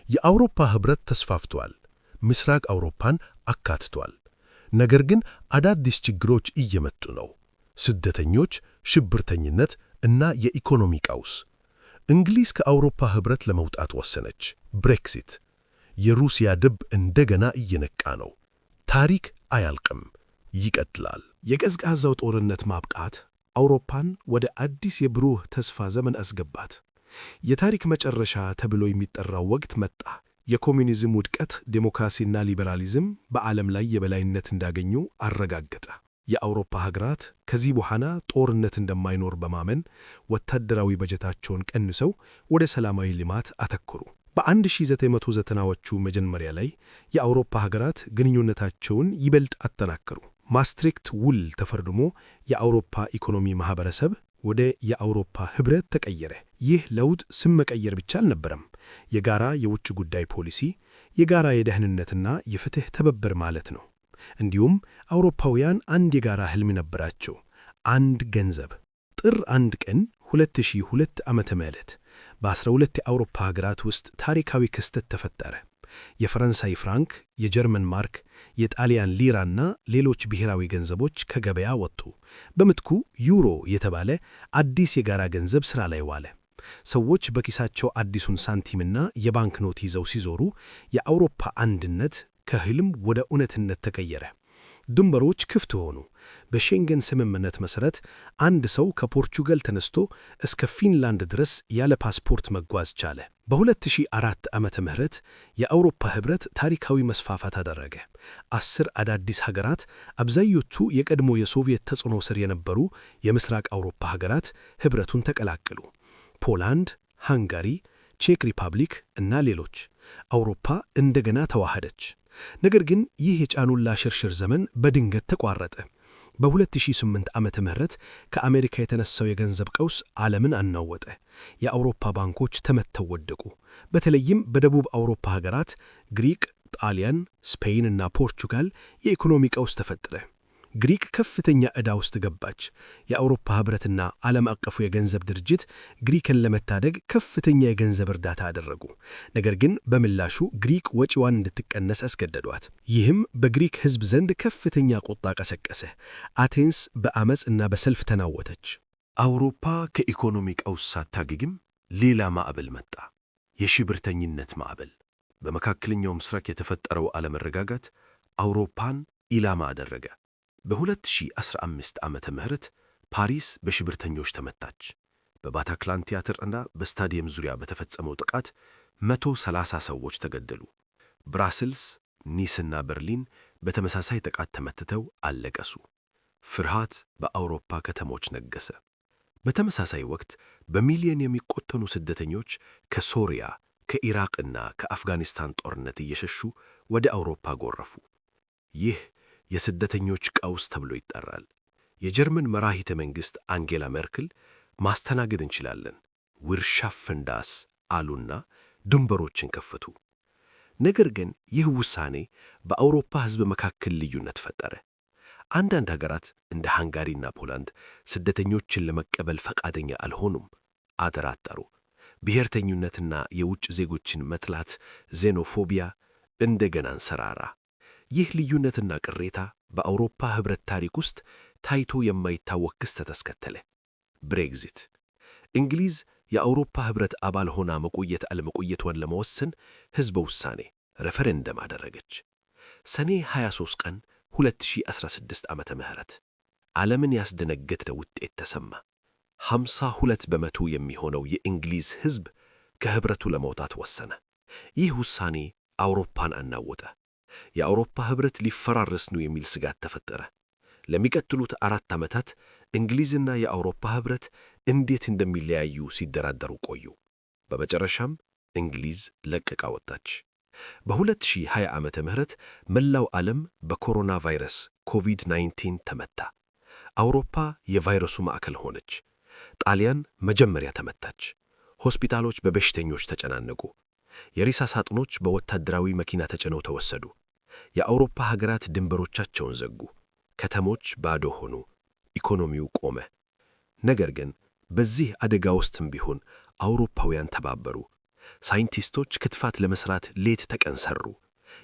የአውሮፓ ኅብረት ተስፋፍቷል። ምስራቅ አውሮፓን አካትቷል። ነገር ግን አዳዲስ ችግሮች እየመጡ ነው። ስደተኞች፣ ሽብርተኝነት እና የኢኮኖሚ ቀውስ። እንግሊዝ ከአውሮፓ ኅብረት ለመውጣት ወሰነች። ብሬክሲት። የሩሲያ ድብ እንደገና እየነቃ ነው። ታሪክ አያልቅም፣ ይቀጥላል። የቀዝቃዛው ጦርነት ማብቃት አውሮፓን ወደ አዲስ የብሩህ ተስፋ ዘመን አስገባት። የታሪክ መጨረሻ ተብሎ የሚጠራው ወቅት መጣ። የኮሚኒዝም ውድቀት ዴሞክራሲና ሊበራሊዝም በዓለም ላይ የበላይነት እንዳገኙ አረጋገጠ። የአውሮፓ ሀገራት ከዚህ በኋላ ጦርነት እንደማይኖር በማመን ወታደራዊ በጀታቸውን ቀንሰው ወደ ሰላማዊ ልማት አተኮሩ። በ1990ዎቹ መጀመሪያ ላይ የአውሮፓ ሀገራት ግንኙነታቸውን ይበልጥ አጠናከሩ። ማስትሪክት ውል ተፈርድሞ የአውሮፓ ኢኮኖሚ ማኅበረሰብ ወደ የአውሮፓ ኅብረት ተቀየረ። ይህ ለውጥ ስም መቀየር ብቻ አልነበረም። የጋራ የውጭ ጉዳይ ፖሊሲ፣ የጋራ የደህንነትና የፍትሕ ትብብር ማለት ነው። እንዲሁም አውሮፓውያን አንድ የጋራ ሕልም ነበራቸው፣ አንድ ገንዘብ። ጥር 1 ቀን 2002 ዓመተ ምህረት በ12 የአውሮፓ ሀገራት ውስጥ ታሪካዊ ክስተት ተፈጠረ። የፈረንሳይ ፍራንክ፣ የጀርመን ማርክ፣ የጣሊያን ሊራና ሌሎች ብሔራዊ ገንዘቦች ከገበያ ወጡ። በምትኩ ዩሮ የተባለ አዲስ የጋራ ገንዘብ ሥራ ላይ ዋለ። ሰዎች በኪሳቸው አዲሱን ሳንቲምና የባንክ ኖት ይዘው ሲዞሩ የአውሮፓ አንድነት ከሕልም ወደ እውነትነት ተቀየረ። ድንበሮች ክፍት ሆኑ። በሼንገን ስምምነት መሠረት አንድ ሰው ከፖርቹጋል ተነስቶ እስከ ፊንላንድ ድረስ ያለ ፓስፖርት መጓዝ ቻለ። በ2004 ዓመተ ምህረት የአውሮፓ ኅብረት ታሪካዊ መስፋፋት አደረገ። 10 አዳዲስ ሀገራት፣ አብዛኞቹ የቀድሞ የሶቪየት ተጽዕኖ ስር የነበሩ የምስራቅ አውሮፓ ሀገራት ኅብረቱን ተቀላቀሉ። ፖላንድ፣ ሃንጋሪ፣ ቼክ ሪፐብሊክ እና ሌሎች። አውሮፓ እንደገና ተዋሃደች። ነገር ግን ይህ የጫኑላ ሽርሽር ዘመን በድንገት ተቋረጠ። በ2008 ዓመተ ምህረት ከአሜሪካ የተነሳው የገንዘብ ቀውስ ዓለምን አናወጠ። የአውሮፓ ባንኮች ተመተው ወደቁ። በተለይም በደቡብ አውሮፓ ሀገራት ግሪክ፣ ጣሊያን፣ ስፔን እና ፖርቹጋል የኢኮኖሚ ቀውስ ተፈጠረ። ግሪክ ከፍተኛ ዕዳ ውስጥ ገባች። የአውሮፓ ኅብረትና ዓለም አቀፉ የገንዘብ ድርጅት ግሪክን ለመታደግ ከፍተኛ የገንዘብ እርዳታ አደረጉ። ነገር ግን በምላሹ ግሪክ ወጪዋን እንድትቀነስ አስገደዷት። ይህም በግሪክ ሕዝብ ዘንድ ከፍተኛ ቁጣ ቀሰቀሰ። አቴንስ በአመፅ እና በሰልፍ ተናወተች። አውሮፓ ከኢኮኖሚ ቀውስ ሳታገግም ሌላ ማዕበል መጣ። የሽብርተኝነት ማዕበል። በመካከለኛው ምስራቅ የተፈጠረው አለመረጋጋት አውሮፓን ኢላማ አደረገ። በ2015 ዓመተ ምህረት ፓሪስ በሽብርተኞች ተመታች። በባታክላን ቲያትር እና በስታዲየም ዙሪያ በተፈጸመው ጥቃት 130 ሰዎች ተገደሉ። ብራስልስ፣ ኒስና በርሊን በተመሳሳይ ጥቃት ተመትተው አለቀሱ። ፍርሃት በአውሮፓ ከተሞች ነገሰ። በተመሳሳይ ወቅት በሚሊዮን የሚቆጠሩ ስደተኞች ከሶሪያ፣ ከኢራቅና ከአፍጋኒስታን ጦርነት እየሸሹ ወደ አውሮፓ ጎረፉ። ይህ የስደተኞች ቀውስ ተብሎ ይጠራል። የጀርመን መራሂተ መንግሥት አንጌላ ሜርክል ማስተናገድ እንችላለን፣ wir schaffen das አሉና ድንበሮችን ከፈቱ። ነገር ግን ይህ ውሳኔ በአውሮፓ ሕዝብ መካከል ልዩነት ፈጠረ። አንዳንድ ሀገራት እንደ ሃንጋሪና ፖላንድ ስደተኞችን ለመቀበል ፈቃደኛ አልሆኑም፣ አጠራጠሩ። ብሔርተኝነትና የውጭ ዜጎችን መጥላት ዜኖፎቢያ እንደገና አንሰራራ። ይህ ልዩነትና ቅሬታ በአውሮፓ ኅብረት ታሪክ ውስጥ ታይቶ የማይታወቅ ክስተት አስከተለ። ብሬግዚት። እንግሊዝ የአውሮፓ ኅብረት አባል ሆና መቆየት አለመቆየቷን ለመወሰን ሕዝበ ውሳኔ ሬፈረንደም አደረገች። ሰኔ 23 ቀን 2016 ዓመተ ምህረት ዓለምን ያስደነገጠ ውጤት ተሰማ። 52 በመቶ የሚሆነው የእንግሊዝ ሕዝብ ከኅብረቱ ለመውጣት ወሰነ። ይህ ውሳኔ አውሮፓን አናወጠ። የአውሮፓ ኅብረት ሊፈራረስ ነው የሚል ስጋት ተፈጠረ። ለሚቀጥሉት 4 ዓመታት እንግሊዝና የአውሮፓ ኅብረት እንዴት እንደሚለያዩ ሲደራደሩ ቆዩ። በመጨረሻም እንግሊዝ ለቅቃ ወጣች። በ2020 ዓመተ ምህረት መላው ዓለም በኮሮና ቫይረስ ኮቪድ-19 ተመታ። አውሮፓ የቫይረሱ ማዕከል ሆነች። ጣሊያን መጀመሪያ ተመታች። ሆስፒታሎች በበሽተኞች ተጨናነቁ። የሬሳ ሳጥኖች በወታደራዊ መኪና ተጭነው ተወሰዱ። የአውሮፓ ሀገራት ድንበሮቻቸውን ዘጉ። ከተሞች ባዶ ሆኑ። ኢኮኖሚው ቆመ። ነገር ግን በዚህ አደጋ ውስጥም ቢሆን አውሮፓውያን ተባበሩ። ሳይንቲስቶች ክትባት ለመስራት ሌት ተቀን ሰሩ።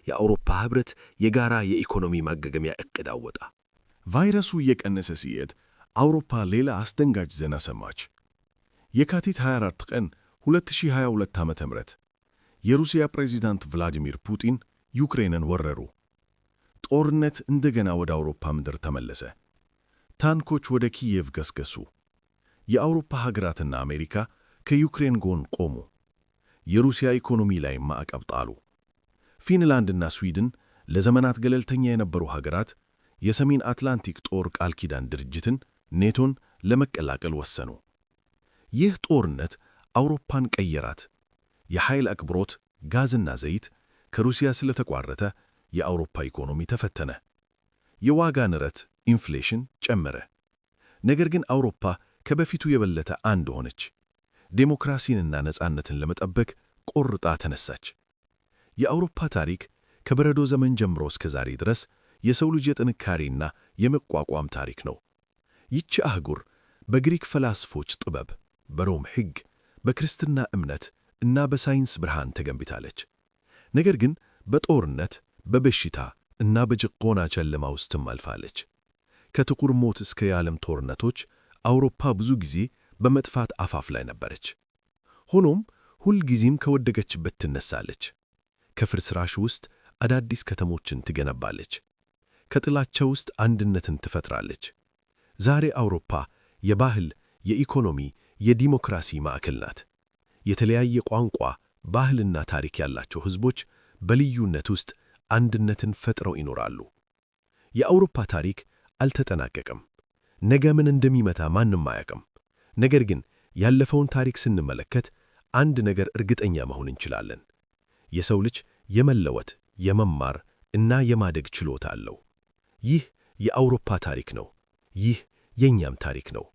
የአውሮፓ ኅብረት የጋራ የኢኮኖሚ ማገገሚያ ዕቅድ አወጣ። ቫይረሱ እየቀነሰ ሲሄድ አውሮፓ ሌላ አስደንጋጭ ዜና ሰማች። የካቲት 24 ቀን 2022 ዓ.ም የሩሲያ ፕሬዚዳንት ቭላዲሚር ፑቲን ዩክሬንን ወረሩ። ጦርነት እንደገና ወደ አውሮፓ ምድር ተመለሰ። ታንኮች ወደ ኪየቭ ገስገሱ። የአውሮፓ ሀገራትና አሜሪካ ከዩክሬን ጎን ቆሙ። የሩሲያ ኢኮኖሚ ላይ ማዕቀብ ጣሉ። ፊንላንድና ስዊድን ለዘመናት ገለልተኛ የነበሩ ሀገራት የሰሜን አትላንቲክ ጦር ቃል ኪዳን ድርጅትን ኔቶን ለመቀላቀል ወሰኑ። ይህ ጦርነት አውሮፓን ቀየራት። የኃይል አቅርቦት፣ ጋዝና ዘይት ከሩሲያ ስለተቋረጠ የአውሮፓ ኢኮኖሚ ተፈተነ። የዋጋ ንረት ኢንፍሌሽን ጨመረ። ነገር ግን አውሮፓ ከበፊቱ የበለጠ አንድ ሆነች። ዴሞክራሲንና ነፃነትን ለመጠበቅ ቆርጣ ተነሳች። የአውሮፓ ታሪክ ከበረዶ ዘመን ጀምሮ እስከ ዛሬ ድረስ የሰው ልጅ የጥንካሬና የመቋቋም ታሪክ ነው። ይህች አህጉር በግሪክ ፈላስፎች ጥበብ፣ በሮም ሕግ፣ በክርስትና እምነት እና በሳይንስ ብርሃን ተገንብታለች። ነገር ግን በጦርነት፣ በበሽታ እና በጭቆና ጨለማ ውስጥም አልፋለች። ከጥቁር ሞት እስከ የዓለም ጦርነቶች አውሮፓ ብዙ ጊዜ በመጥፋት አፋፍ ላይ ነበረች። ሆኖም ሁልጊዜም ከወደቀችበት ትነሳለች። ከፍርስራሽ ውስጥ አዳዲስ ከተሞችን ትገነባለች። ከጥላቻ ውስጥ አንድነትን ትፈጥራለች። ዛሬ አውሮፓ የባህል፣ የኢኮኖሚ፣ የዲሞክራሲ ማዕከል ናት። የተለያየ ቋንቋ፣ ባህልና ታሪክ ያላቸው ሕዝቦች በልዩነት ውስጥ አንድነትን ፈጥረው ይኖራሉ። የአውሮፓ ታሪክ አልተጠናቀቀም። ነገ ምን እንደሚመጣ ማንም አያውቅም። ነገር ግን ያለፈውን ታሪክ ስንመለከት አንድ ነገር እርግጠኛ መሆን እንችላለን። የሰው ልጅ የመለወጥ፣ የመማር እና የማደግ ችሎታ አለው። ይህ የአውሮፓ ታሪክ ነው። ይህ የእኛም ታሪክ ነው።